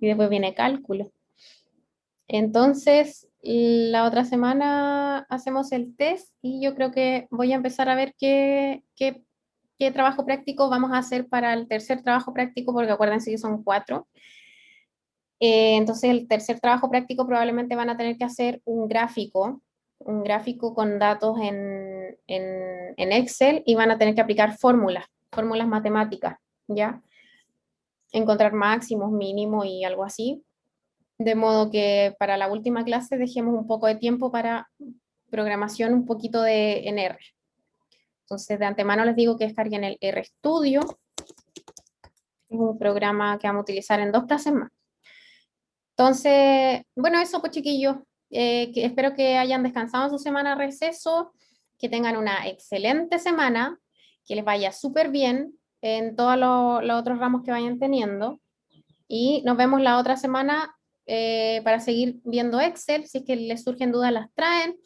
después viene cálculo. Entonces, la otra semana hacemos el test y yo creo que voy a empezar a ver qué trabajo práctico vamos a hacer para el tercer trabajo práctico, porque acuérdense que son 4. Entonces, el tercer trabajo práctico probablemente van a tener que hacer un gráfico con datos en Excel y van a tener que aplicar fórmulas matemáticas, ¿ya? Encontrar máximos, mínimos y algo así. De modo que para la última clase dejemos un poco de tiempo para programación un poquito en R. Entonces, de antemano les digo que descarguen el RStudio. Es un programa que vamos a utilizar en 2 clases más. Entonces, bueno, eso pues chiquillos. Espero que hayan descansado en su semana de receso, que tengan una excelente semana, que les vaya súper bien en todos los otros ramos que vayan teniendo. Y nos vemos la otra semana para seguir viendo Excel. Si es que les surgen dudas, las traen.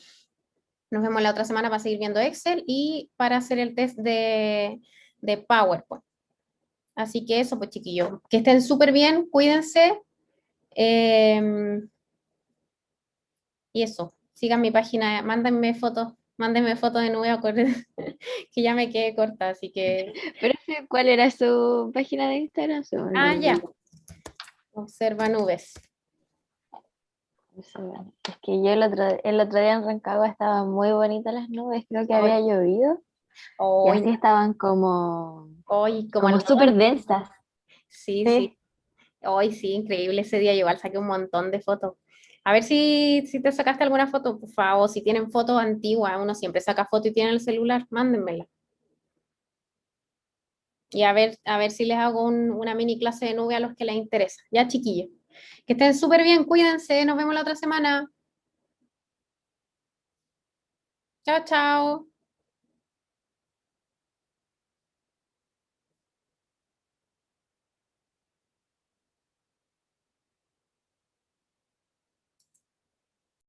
Nos vemos la otra semana para seguir viendo Excel y para hacer el test de PowerPoint. Así que eso, pues chiquillos, que estén súper bien, cuídense. Y eso, sigan mi página, mándenme fotos de nuevo, que ya me quedé corta, así que... Pero ¿cuál era su página de Instagram? Ah, ya. Observa nubes. Es que yo el otro día en Rancagua estaban muy bonitas las nubes, creo que había llovido. Y así Hoy, estaban como como súper densas. Sí, Sí. sí. Hoy sí, increíble ese día. Yo igual saqué un montón de fotos. A ver si te sacaste alguna foto, por favor. Si tienen fotos antiguas, uno siempre saca foto y tiene el celular, mándenmela. Y a ver si les hago una mini clase de nube a los que les interesa. Ya, chiquillos. Que estén súper bien, cuídense. Nos vemos la otra semana. Chao, chao.